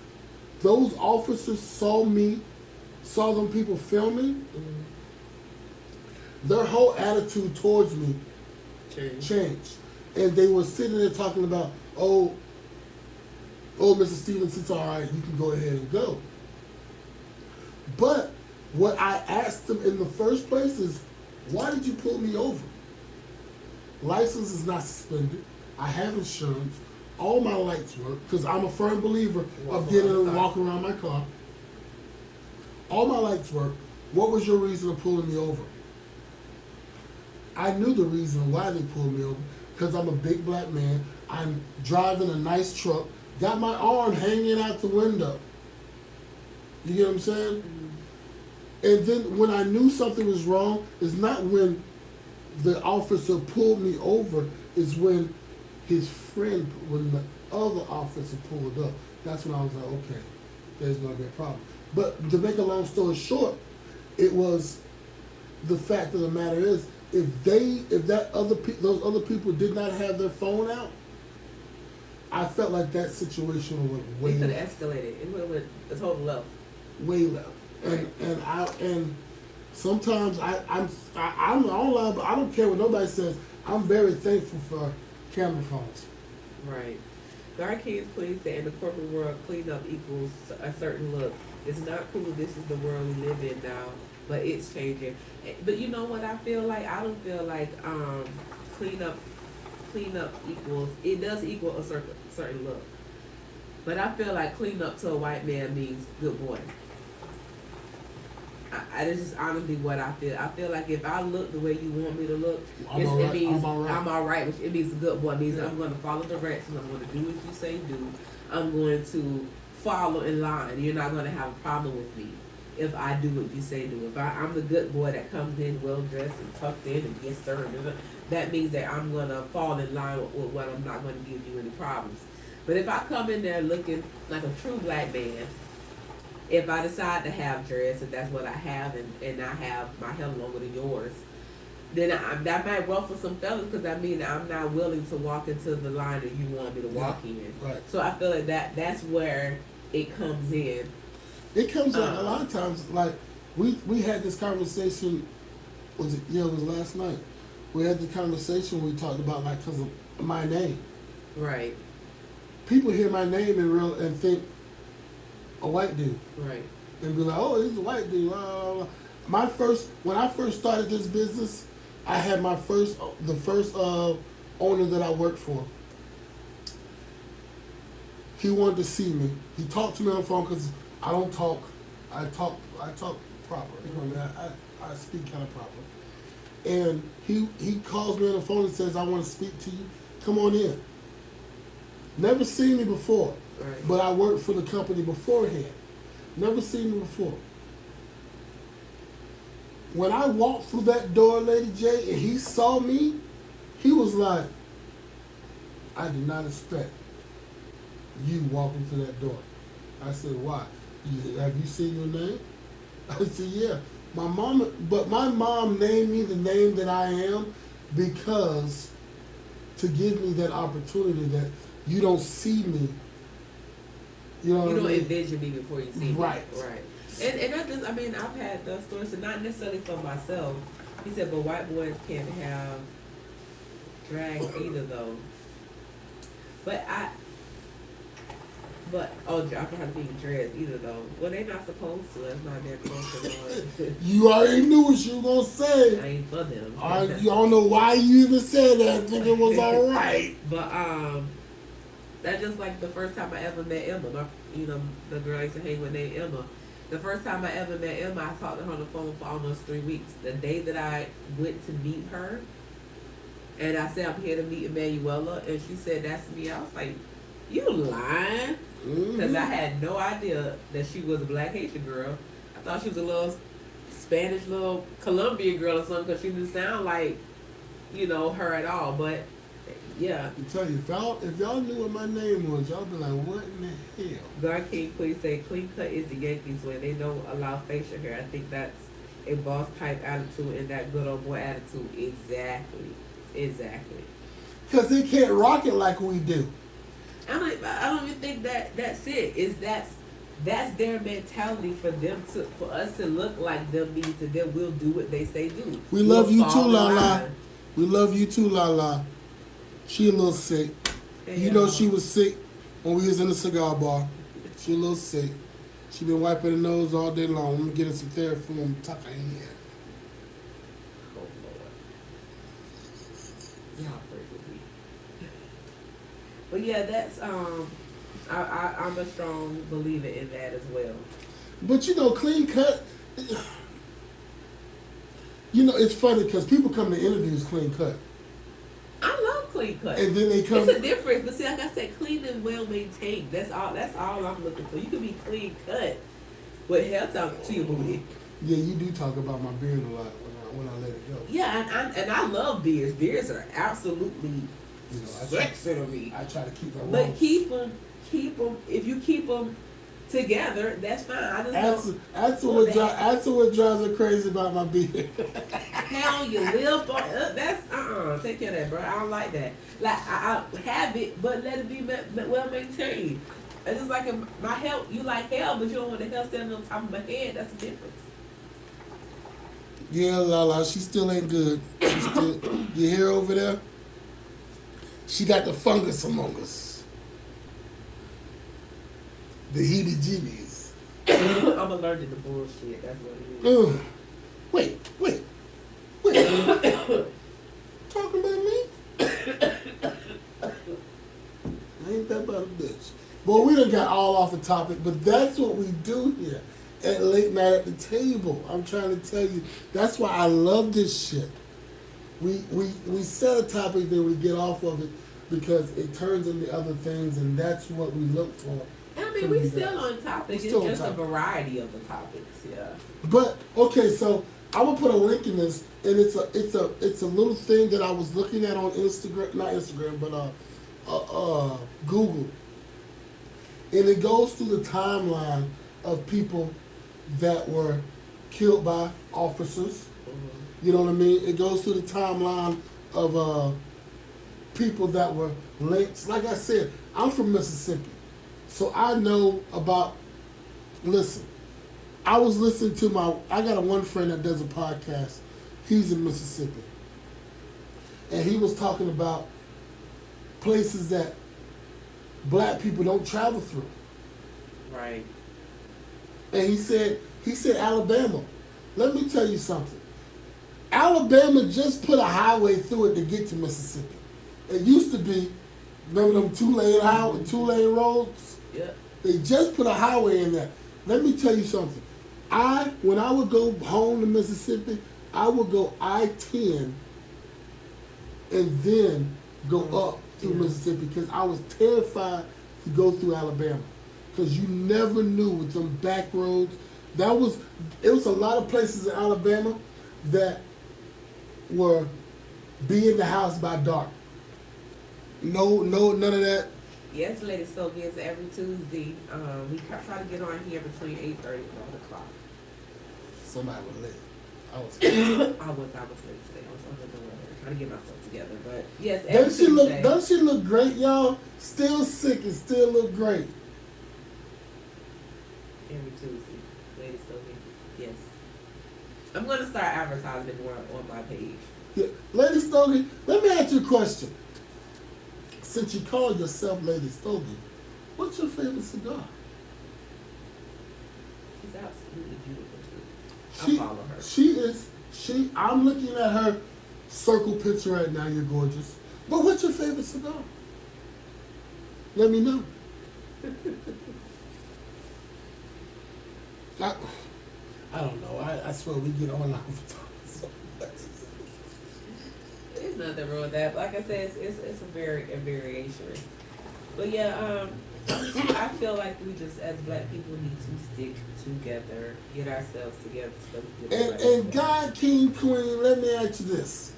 those officers saw them people filming, their whole attitude towards me changed. And they were sitting there talking about, oh, Mr. Stevens, it's all right, you can go ahead and go. But what I asked them in the first place is, why did you pull me over? License is not suspended. I have insurance. All my lights work, because I'm a firm believer of getting and walking around my car. All my lights work. What was your reason of pulling me over? I knew the reason why they pulled me over, because I'm a big black man. I'm driving a nice truck, got my arm hanging out the window. You get what I'm saying? And then when I knew something was wrong, it's not when the officer pulled me over, it's when when the other officer pulled up. That's when I was like, okay, there's gonna be a problem. But to make a long story short, it was the fact of the matter is, if those other people did not have their phone out, I felt like that situation went way It could left. have escalated. It would have went a total left. Way left. And sometimes I'm online, but I don't care what nobody says. I'm very thankful for camera phones. Right. Guard King's Police say in the corporate world, cleanup equals a certain look. It's not cool. This is the world we live in now, but it's changing. But you know what I feel like? I don't feel like cleanup equals. It does equal a certain look, but I feel like cleanup to a white man means good boy. This is honestly what I feel. I feel like if I look the way you want me to look, I'm all it right. means I'm all right. I'm all right. Which it means a good boy. It means Yeah. I'm going to follow directions. I'm going to do what you say do. I'm going to follow in line. You're not going to have a problem with me if I do what you say do. If I'm the good boy that comes in well dressed and tucked in and gets served, that means that I'm going to fall in line with what I'm not going to give you any problems. But if I come in there looking like a true black man, if I decide to have dreads, and that's what I have, and I have my hair longer than yours, then that might ruffle some feathers because I mean I'm not willing to walk into the line that you want me to walk in. Right. So I feel like that's where it comes in. It comes out a lot of times. Like we had this conversation. Was it? Yeah, it was last night. We had the conversation where we talked about like because of my name. Right. People hear my name and think a white dude. Right. And be like, oh, he's a white dude. Blah, blah, blah. When I first started this business, I had the first owner that I worked for. He wanted to see me. He talked to me on the phone because I don't talk. I talk proper. You know what I mean? I speak kind of proper. And he calls me on the phone and says, I want to speak to you. Come on in. Never seen me before. Right. But I worked for the company beforehand. Never seen me before. When I walked through that door, Lady J, and he saw me, he was like, I did not expect you walking through that door. I said, why? Have you seen your name? I said, yeah. My mom named me the name that I am because to give me that opportunity that you don't see me. You know what I mean? Envision me before you see me. Right. Right. And I've had those stories, so not necessarily for myself. He said, but white boys can't have drag either, though. I don't have to be dreads either, though. Well, they're not supposed to. That's not their culture. You already knew what you were going to say. I ain't for them. I don't know why you even said that. I think it was all right. But, that's just like the first time I ever met Emma. The girl I used to hang with named Emma. The first time I ever met Emma, I talked to her on the phone for almost 3 weeks. The day that I went to meet her, and I said, I'm here to meet Emanuela, and she said, that's me. I was like, you lying? Because I had no idea that she was a black Haitian girl. I thought she was a little Spanish, little Colombian girl or something because she didn't sound like, her at all. But, yeah. I tell you, if y'all knew what my name was, y'all be like, what in the hell? God King please say clean cut is the Yankees way. They don't allow facial hair. I think that's a boss type attitude and that good old boy attitude. Exactly. Because they can't rock it like we do. I don't even think that's it. That's their mentality for us to look like them means that they will do what they say do. We love you too, Lala. We love you too, Lala. She a little sick. Hey, She was sick when we was in the cigar bar. She a little sick. She been wiping her nose all day long. I'm gonna get her some therapy and tuck her in here. Oh Lord. Y'all pray with me. But yeah, that's I'm a strong believer in that as well. But clean cut. It's funny because people come to interviews clean cut. I love clean cut. And then they come. It's a difference, but see, like I said, clean and well maintained. That's all I'm looking for. You can be clean cut with hair talk to your booty. Yeah, you do talk about my beard a lot when I let it go. Yeah, and I love beards. Beards are absolutely sexy to me. I try to keep them. But keep them. If you keep them together, that's fine. I just Answer what drives her crazy about my beard. Hell, your lip, that's take care of that, bro. I don't like that. Like I have it, but let it be well maintained. It's just like my hair. You like hair, but you don't want the hair standing on top of my head. That's the difference. Yeah, Lala, she still ain't good. You hear over there? She got the fungus among us. The heebie-jeebies. I'm allergic to bullshit. That's what it is. Wait. Talking about me? Ain't that about a bitch? Boy, we done got all off the topic, but that's what we do here. at late night at the table. I'm trying to tell you. That's why I love this shit. We set a topic, then we get off of it because it turns into other things, and that's what we look for. I mean, from we you still guys. on topic. It's Still on just a topic. variety of the topics. Yeah. But okay, so I will put a link in this, and it's a little thing that I was looking at on Instagram, not Instagram, but Google, and it goes through the timeline of people that were killed by officers. You know what I mean? It goes through the timeline of people that were lynched. Like I said, I'm from Mississippi, so I know about. Listen, I was listening to I got one friend that does a podcast. He's in Mississippi, and he was talking about places that black people don't travel through. Right. And he said Alabama. Let me tell you something. Alabama just put a highway through it to get to Mississippi. It used to be, remember them two-lane roads? Yeah. They just put a highway in there. Let me tell you something. When I would go home to Mississippi, I would go I-10 and then go up through Mississippi because I was terrified to go through Alabama because you never knew with them back roads. It was a lot of places in Alabama that were be in the house by dark. No, none of that. Yes, Lady Stogie, is every Tuesday. We try to get on here between 8:30 and 1 o'clock. Somebody was late. I was. I was late today. I was under the weather, trying to get myself together. But yes, every Tuesday. Doesn't she look great, y'all? Still sick and still look great. Every Tuesday, Lady Stogie. Yes. I'm gonna start advertising more on my page. Yeah. Lady Stogie, let me ask you a question. Since you call yourself Lady Stogie, what's your favorite cigar? She's absolutely beautiful too. I follow her. I'm looking at her circle picture right now, you're gorgeous. But what's your favorite cigar? Let me know. I don't know. I swear we get on off the top so much. There's nothing wrong with that. Like I said, it's a variation. But yeah, I feel like we just as black people need to stick together, get ourselves together. So we get the right And God, King, Queen, let me ask you this.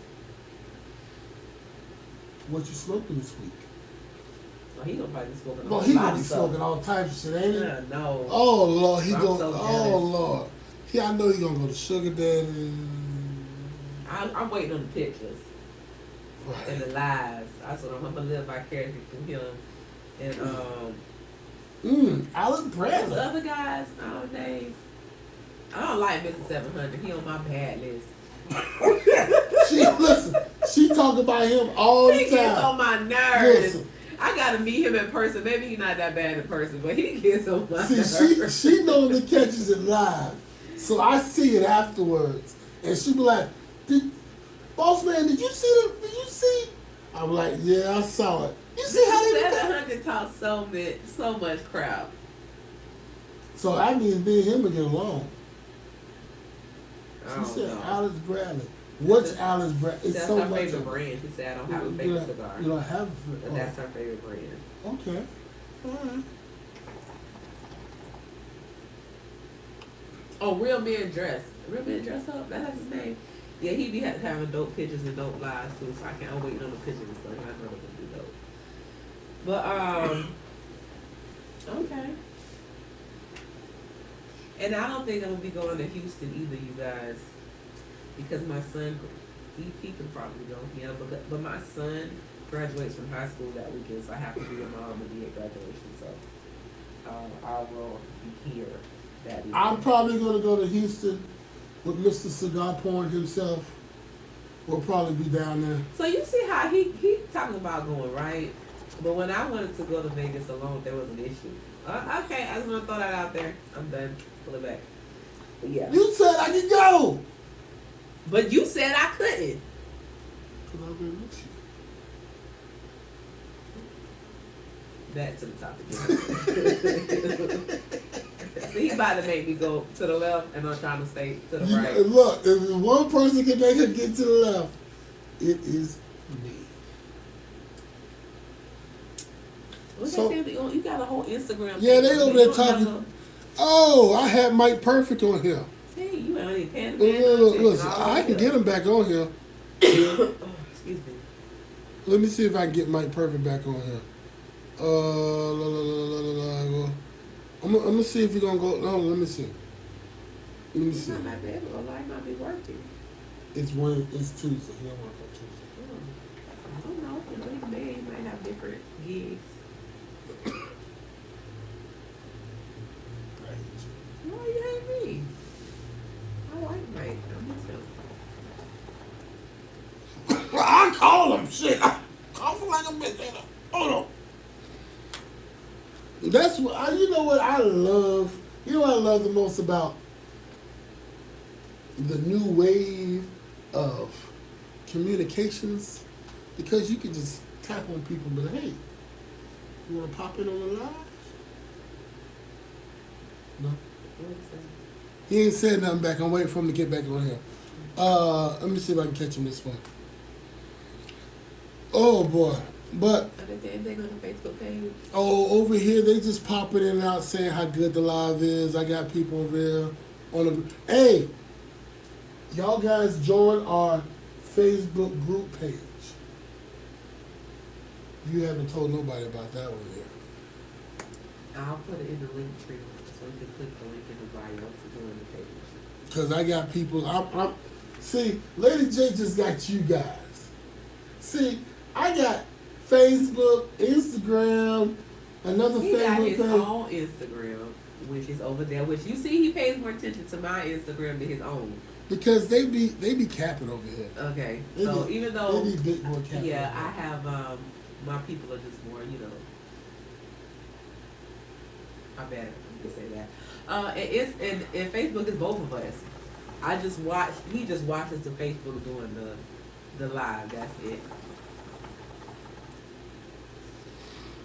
What you smoking this week? Well, he gonna probably be smoking. Well, he gonna be smoking all types of shit, ain't he? No. Oh Lord, I'm so oh jealous. Lord. Yeah, I know he gonna go to Sugar Daddy. I'm waiting on the pictures and Right. the lives. I'm gonna live vicariously through him. And Alan those Bradley. other guys, I don't like Mr. 700. He on my bad list. She talk about him all the He gets on time. my nerves. Listen. I gotta meet him in person. Maybe he's not that bad in person, but he gets on my nerves. See, she normally catches it live, so I see it afterwards, and she be like, "Boss man, did you see? Did you see?" I'm like, "Yeah, I saw it." You see how they? 700 talks so much crap. So I mean, me and him would get along. I She don't said, know. "Alice Bradley." What's Alice Bradley? It's That's so her much. favorite of it. brand. She said I don't have a You favorite don't- cigar. You don't have a But favorite. that's her favorite brand. Okay. All right. Oh, Real Men Dress. Real Men Dress Up? That's his name. Yeah, he be having dope pictures and dope lives too, so I'm waiting on the pictures and stuff. I know they're gonna be dope. But okay. And I don't think I'm gonna be going to Houston either, you guys, because my son, he can probably go. Yeah, but my son graduates from high school that weekend, so I have to be with mom and be at graduation. So I will be here that evening. I'm probably gonna go to Houston with Mr. Cigar Porn himself. We'll probably be down there. So you see how he talking about going, right? But when I wanted to go to Vegas alone, there was an issue. Okay, I just want to throw that out there. I'm done. Pull it back. But yeah. You said I could go. But you said I couldn't. Cause I've been with you. Back to the topic. So he about to make me go to the left, and I'm trying to stay to the You, right. look, if one person can make her get to the left, it is me. What So- they say? You got a whole Instagram. Yeah, they page, over but there you don't talking. never- Oh, I had Mike Perfect on here. See, you ain't even paying Look, attention. listen, I can get him back on here. Excuse me. Let me see if I can get Mike Perfect back on here. I'm gonna see if he's gonna go. No, let me see. Let me It's see. not my bad. Or life might be working. It's Tuesday. He don't work on Tuesday. I don't know. You know, he might have different gigs. Why you hate me? I like Mike. I miss him. Well, I call him shit. I call him like a bitch. Hold on. That's what you know what I love. You know what I love the most about the new wave of communications, because you can just tap on people and be like, hey, you want to pop in on the live? No. He ain't said nothing back. I'm waiting for him to get back on here. Let me see if I can catch him this one. Oh boy. But Are they saying anything on the Facebook page? over here they just popping in and out saying how good the live is. I got people over there on the hey, y'all guys join our Facebook group page. You haven't told nobody about that one yet. I'll put it in the link tree so you can click the link in the bio to join the page. Cause I got people. I'm see, Lady J just got you guys. See, I got Facebook, Instagram, another He got Facebook his page. own Instagram, which is over there. Which you see, he pays more attention to my Instagram than his own. Because they be capping over here. Okay, They so be- even though they be big boy capping. yeah, over I have my people are just more, you know. I better you can say that. And Facebook is both of us. I just watch. He just watches the Facebook doing the live. That's it.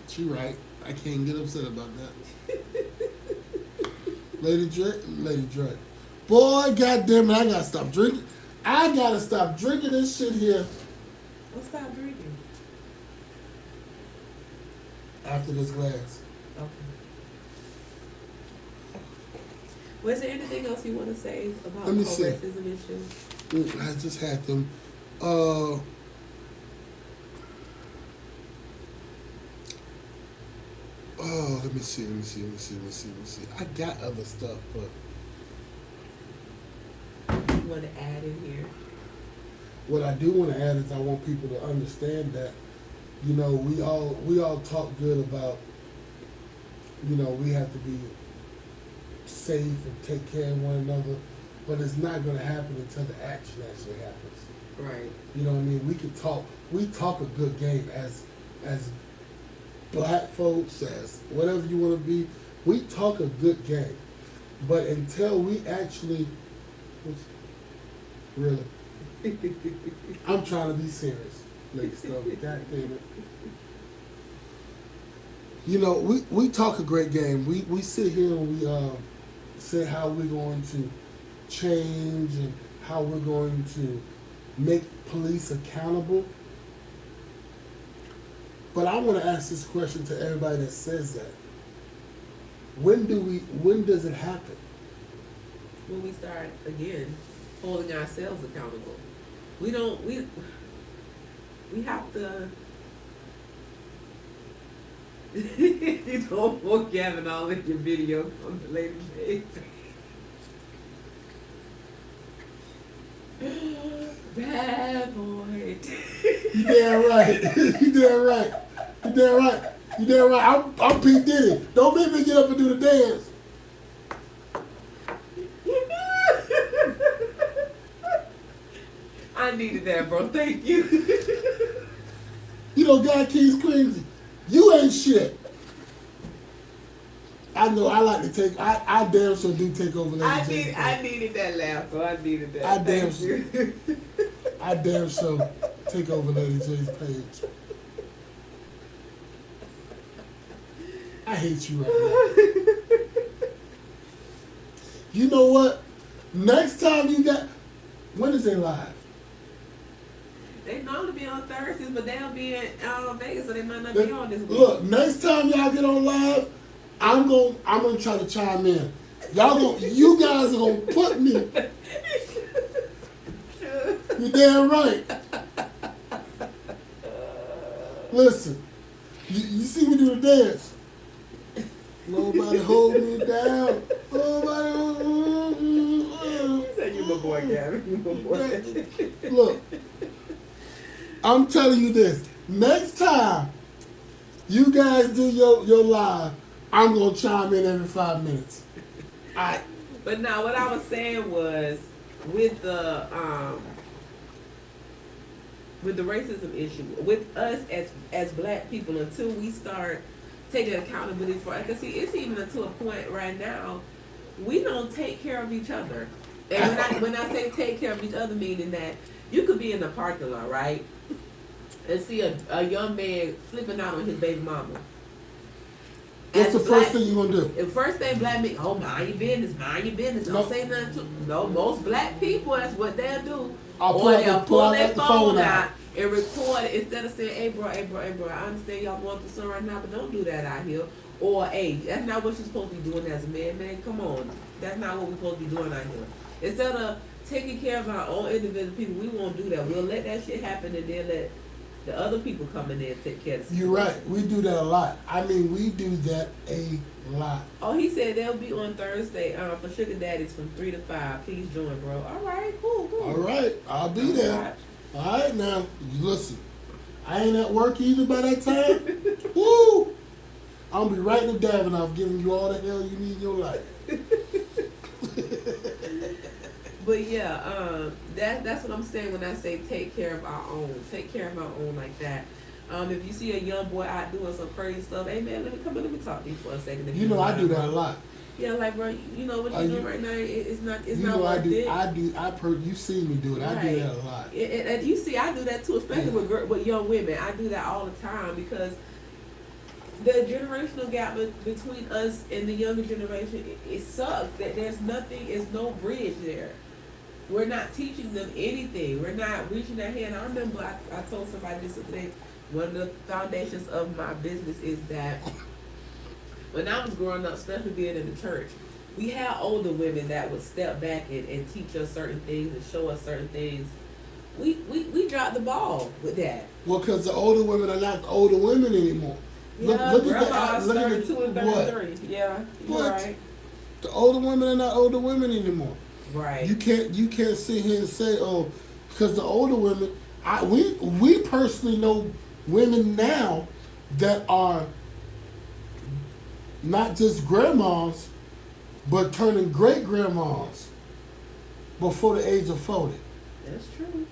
She right. I can't get upset about that. Lady Dre. Boy, goddamn it, I gotta stop drinking. I gotta stop drinking this shit here Let's stop drinking. after this glass. Okay. Was there anything else you want to say about Let me the whole see. racism issue? I just had them. Oh, let me see. I got other stuff, but You want to add in here? what I do want to add is I want people to understand that, you know, we all talk good about, you know, we have to be safe and take care of one another, but it's not going to happen until the action actually happens. Right. You know what I mean? We talk a good game as black folks, as whatever you want to be. We talk a good game, but until we actually, really, I'm trying to be serious, Lady Stuff. God damn it. You know, we talk a great game. We sit here and we say how we're going to change and how we're going to make police accountable. But I want to ask this question to everybody that says that. When does it happen? When we start again holding ourselves accountable, we have to. You don't want Gavin all in your video from the Lady J. Bad boy. You damn right. You damn right. You damn right. You damn right. I'm P. Diddy. Don't make me get up and do the dance. I needed that, bro. Thank you. You know, God Keys Queensy, you ain't shit. I know. I like to take. I damn sure do take over Lady J's I needed that laugh, so I needed that. I damn Thank you. I damn sure take over Lady J's page. I hate you right You know what? Next time you got, when is they live? They normally be on Thursdays, but they'll be in Vegas, so they might not be on this week. Look, next time y'all get on live, I'm gonna try to chime in. You guys are gonna put me. You damn right. Listen, you see me do the dance. Nobody hold me down. Nobody hold me down. You said you my boy, Gavin. You my boy. Look, I'm telling you this. Next time you guys do your live, I'm gonna chime in every 5 minutes. Alright. But now, what I was saying was with the racism issue, with us as black people, until we start taking accountability for it, because see, it's even to a point right now, we don't take care of each other. And when I say take care of each other, meaning that you could be in the parking lot, right, and see a young man flipping out on his baby mama. What's the first thing you gonna do? The first thing black men, oh, mind your business, mind your business. Don't say nothing to. No, most black people, that's what they'll do. Or they'll pull their phone out and record it instead of saying, hey bro, I understand y'all going through something right now, but don't do that out here. Or, hey, that's not what you're supposed to be doing as a man, come on. That's not what we're supposed to be doing out here. Instead of taking care of our own individual people, we won't do that. We'll let that shit happen and then let the other people come in there and take care of the You're right. We do that a lot. I mean, we do that a lot. Oh, he said they'll be on Thursday for Sugar Daddies from 3 to 5. Please join, bro. All right, cool. All right, I'll be there. All right, now, listen. I ain't at work either by that time. Woo! I'm going to be right in the Davidoff giving you all the hell you need in your life. But yeah, that's what I'm saying when I say take care of our own. Take care of our own like that. If you see a young boy out doing some crazy stuff, hey man, let me talk to you for a second. You know I do that a lot. Yeah, like bro, you know what you're doing right now. It's not worth it. You see me do it. Right. I do that a lot. And you see, I do that too, especially with young women. I do that all the time because the generational gap between us and the younger generation, it sucks that there's no bridge there. We're not teaching them anything. We're not reaching their hand. I remember I told somebody this today. One of the foundations of my business is that when I was growing up, especially being in the church, we had older women that would step back and teach us certain things and show us certain things. We dropped the ball with that. Well, because the older women are not the older women anymore. Yeah, look grandma's at 32 and 33. What? Yeah, you're right. The older women are not older women anymore. Right. You can't sit here and say, oh, because the older women, we personally know women now that are not just grandmas, but turning great grandmas before the age of 40. That's true.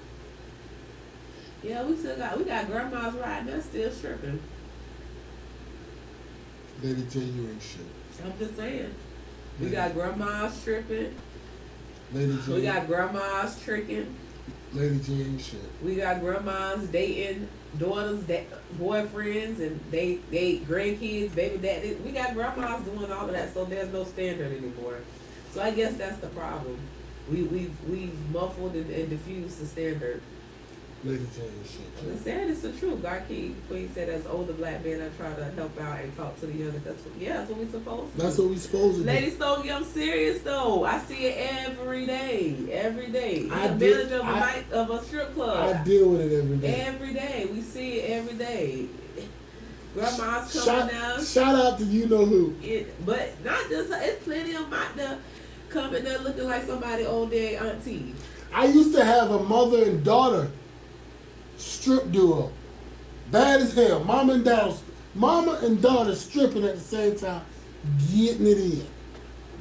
Yeah, we got grandmas right now still stripping. Lady J, you ain't shit. I'm just saying. We got grandmas stripping. Lady J. We got grandmas tricking. Lady J ain't shit. We got grandmas dating daughters, boyfriends, and they grandkids, baby daddy. We got grandmas doing all of that, so there's no standard anymore. So I guess that's the problem. We've muffled and diffused the standard. Lady J ain't shit. I'm saying it's the truth. Garkey Queen said, as older black men, I try to help out and talk to the younger. That's what we supposed to. That's what we supposed to do. Lady Stogie, I'm serious though. I see it every day. Every day. I The manager of a strip club. I deal with it every day. Every day. We see it every day. Grandma's coming down. Shout out to you know who. But not just her. It's plenty of them out there coming there looking like somebody old day auntie. I used to have a mother and daughter strip duo. Bad as hell. Mama and daughter stripping at the same time, getting it in.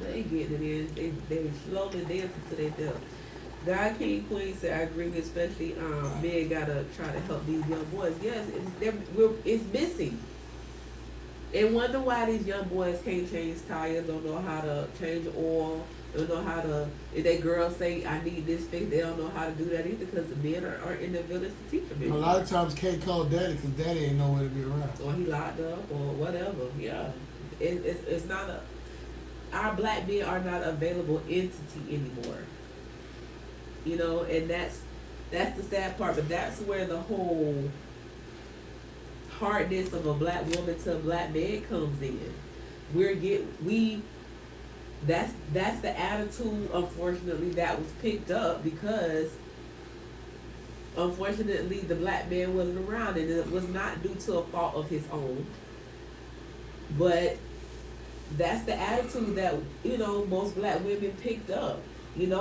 They getting it in. They slowly dancing to their death. God King Queen said, I agree, especially men gotta try to help these young boys. Yes, it's missing. And wonder why these young boys can't change tires, don't know how to change oil, don't know how to, if that girl say, I need this fixed, they don't know how to do that either because the men aren't in the village to teach them. A lot of times can't call daddy because daddy ain't nowhere to be around. Or he locked up or whatever. Yeah. It's not our black men are not available entity anymore. You know, and that's the sad part. But that's where the whole hardness of a black woman to a black man comes in. We that's the attitude, unfortunately, that was picked up because unfortunately the black man wasn't around, and it was not due to a fault of his own, but that's the attitude that most black women picked up. And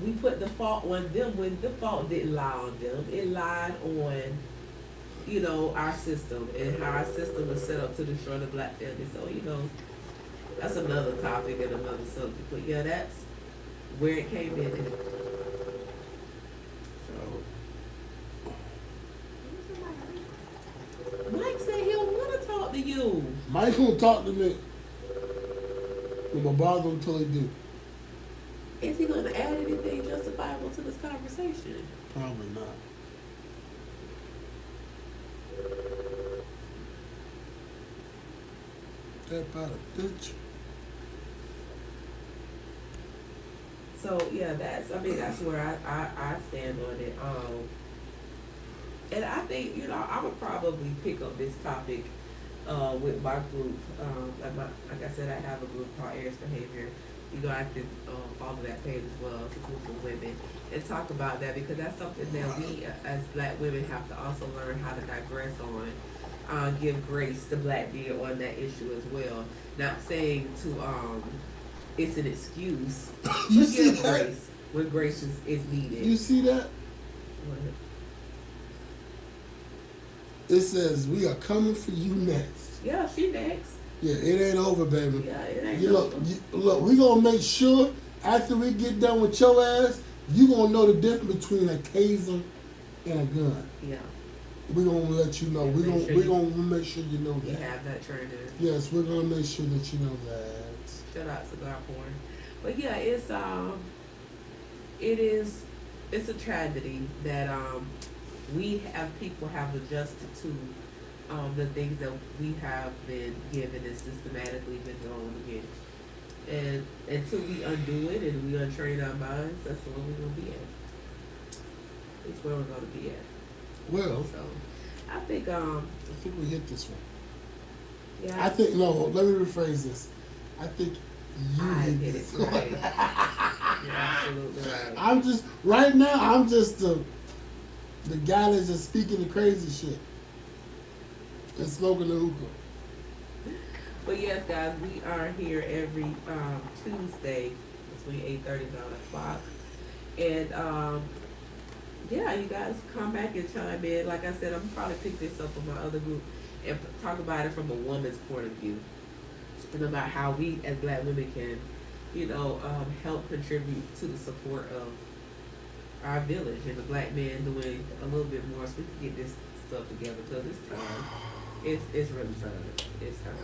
we put the fault on them when the fault didn't lie on them. It lied on our system and how our system was set up to destroy the black family. So that's another topic and another subject. But yeah, that's where it came in. So Mike said he don't want to talk to you. Mike won't talk to me. I'm gonna bother him until he do. Is he going to add anything justifiable to this conversation? Probably not. That about a bitch. So yeah, that's where I stand on it. And I think I would probably pick up this topic with my group. Like I said, I have a group called Heirs Behavior. I can follow that page as well. It's a group of women and talk about that because that's something that we as black women have to also learn how to digress on. Give grace to black men on that issue as well. Not saying to it's an excuse. You But see give that? grace when grace is needed. You see that? It says we are coming for you next. Yeah, she next. Yeah, it ain't over, baby. Yeah, it ain't Look, we gonna make sure after we get done with your ass, you gonna know the difference between a taser and a gun. Yeah. We're gonna let you know. Yeah, We're gonna make sure you know You that. have that training. Yes, we're gonna make sure that you know that. Shout out cigar porn. But yeah, it's a tragedy that people have adjusted to the things that we have been given and systematically been thrown against. And until we undo it and we untrain our minds, that's where we're gonna be at. It's where we're gonna be at. Well, So I think we hit this one. yeah. I think no. Let me rephrase this. I think you I hit hit this it one. right. You're absolutely right. I'm just right now. I'm just the guy that's just speaking the crazy shit and smoking the hookah. But yes, guys, we are here every Tuesday between 8:30 and 9 o'clock. And yeah, you guys come back and chime in. Like I said, I'm probably pick this up on my other group and talk about it from a woman's point of view. And about how we as black women can, help contribute to the support of our village and the black man doing a little bit more so we can get this stuff together because it's time. It's really time. It's time.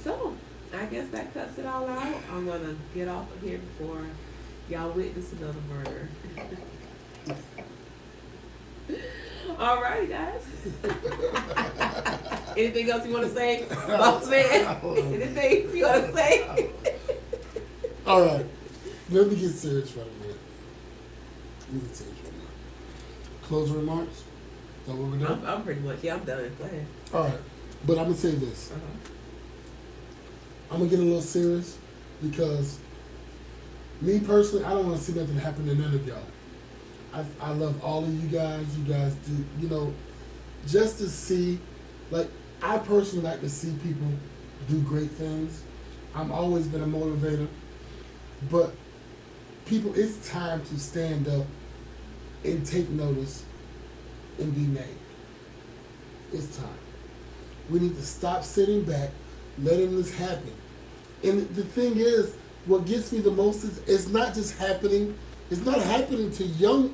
So, I guess that cuts it all out. I'm going to get off of here before y'all witness another murder. All right, guys. Anything else you want to say, boss man? Anything you want to say? All right. Let me get serious for a minute. Let me get serious for a minute. Closing remarks? Is that what we're doing? I'm pretty much, I'm done. Go ahead. All right. But I'm going to say this. Uh-huh. I'm going to get a little serious because me personally, I don't want to see nothing happen to none of y'all. I love all of you guys. You guys do, just to see, like, I personally like to see people do great things. I've always been a motivator. But people, it's time to stand up and take notice and be made. It's time. We need to stop sitting back, letting this happen. And the thing is, what gets me the most is it's not just happening. It's not happening to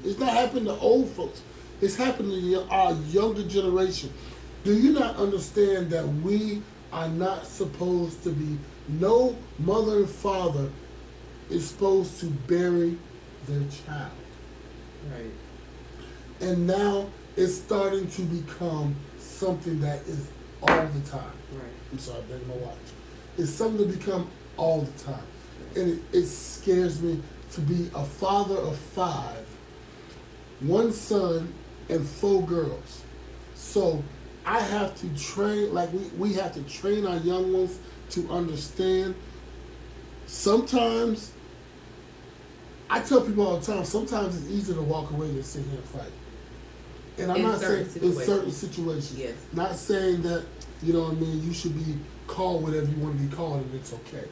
it's not happening to old folks. It's happening to our younger generation. Do you not understand that we are not supposed to be, no mother and father is supposed to bury their child. Right. And now it's starting to become something that is all the time. Right. I'm sorry, I'm bringing my watch. It's something to become all the time. And it scares me to be a father of 5, 1 son and 4 girls. So I have to train, like we have to train our young ones to understand. Sometimes, I tell people all the time, sometimes it's easier to walk away than sit here and fight. And I'm In not saying certain in certain situations. Yes. Not saying that, you know what I mean, you should be called whatever you want to be called and it's okay.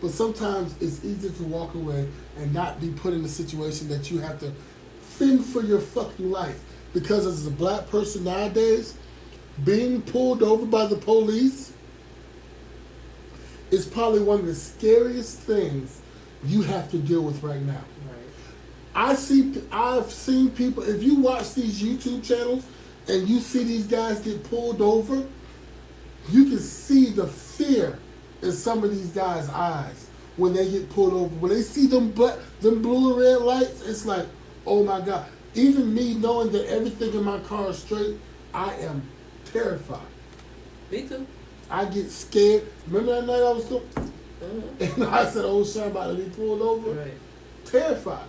But sometimes it's easier to walk away and not be put in a situation that you have to fend for your fucking life. Because as a black person nowadays, being pulled over by the police is probably one of the scariest things you have to deal with right now. I've seen people, if you watch these YouTube channels and you see these guys get pulled over, you can see the fear in some of these guys' eyes when they get pulled over. When they see them blue and red lights, it's like, oh my God. Even me knowing that everything in my car is straight, I am terrified. Me too. I get scared. Remember that night I was still, and I said, oh shit, I'm about to be pulled over? Right. Terrified.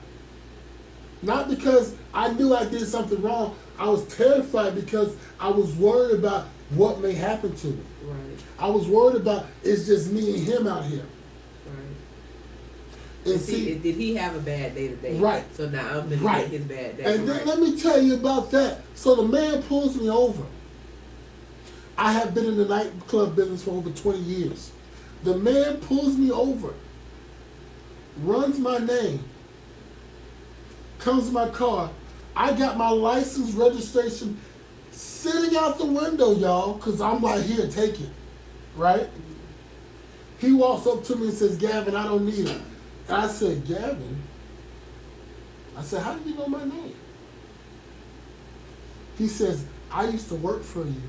Not because I knew I did something wrong. I was terrified because I was worried about what may happen to me. Right. I was worried about it's just me and him out here. Right. And did he have a bad day today? Right. So now I'm gonna get his bad day. And then right. let me tell you about that. So the man pulls me over. I have been in the nightclub business for over 20 years. The man pulls me over, runs my name, comes to my car. I got my license registration sitting out the window, y'all, because I'm like, here, take it. Right? He walks up to me and says, Gavin, I don't need it. And I said, Gavin? I said, how do you know my name? He says, I used to work for you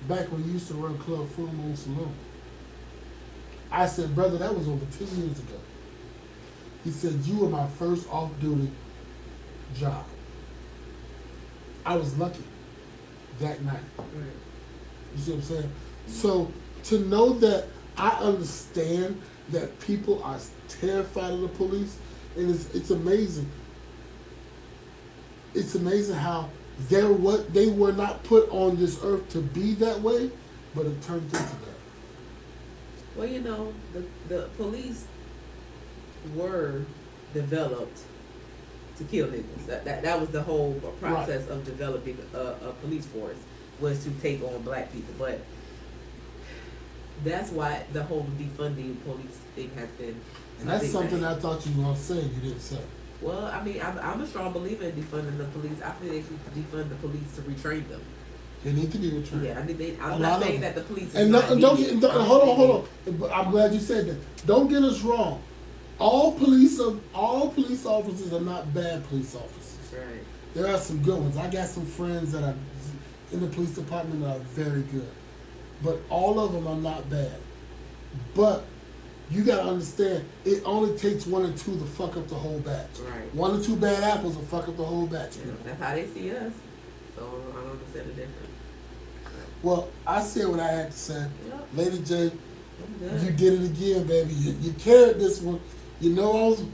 back when you used to run Club Full Moon Saloon. I said, brother, that was over 10 years ago. He said, you were my first off-duty job. I was lucky that night. Right. You see what I'm saying? So to know that I understand that people are terrified of the police, and it's amazing. It's amazing how they were not put on this earth to be that way, but it turned into that. Well, you know, the police were developed to kill niggas. That was the whole process of developing a police force, was to take on black people. But that's why the whole defunding police thing has been. And that's something I thought you were going to say, you didn't say. Well, I mean, I'm a strong believer in defunding the police. I feel they should defund the police to retrain them. They need to be retrained. Yeah, I mean, I'm not saying that the police. And hold on. I'm glad you said that. Don't get us wrong. All police officers are not bad police officers. Right. There are some good ones. I got some friends that are in the police department that are very good, but all of them are not bad. But you gotta understand, it only takes 1 or 2 to fuck up the whole batch. Right. 1 or 2 bad apples will fuck up the whole batch. Yeah, that's how they see us. So I don't understand the difference. Well, I said what I had to say. Yep. Lady J, I'm good. you did it again, baby. You carried this one. You know I was.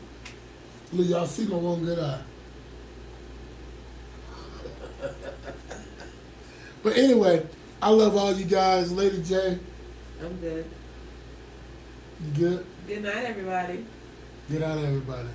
Look, y'all see my one good eye. But anyway, I love all you guys. Lady J, I'm good. you good? Good night, everybody. Get out of everybody.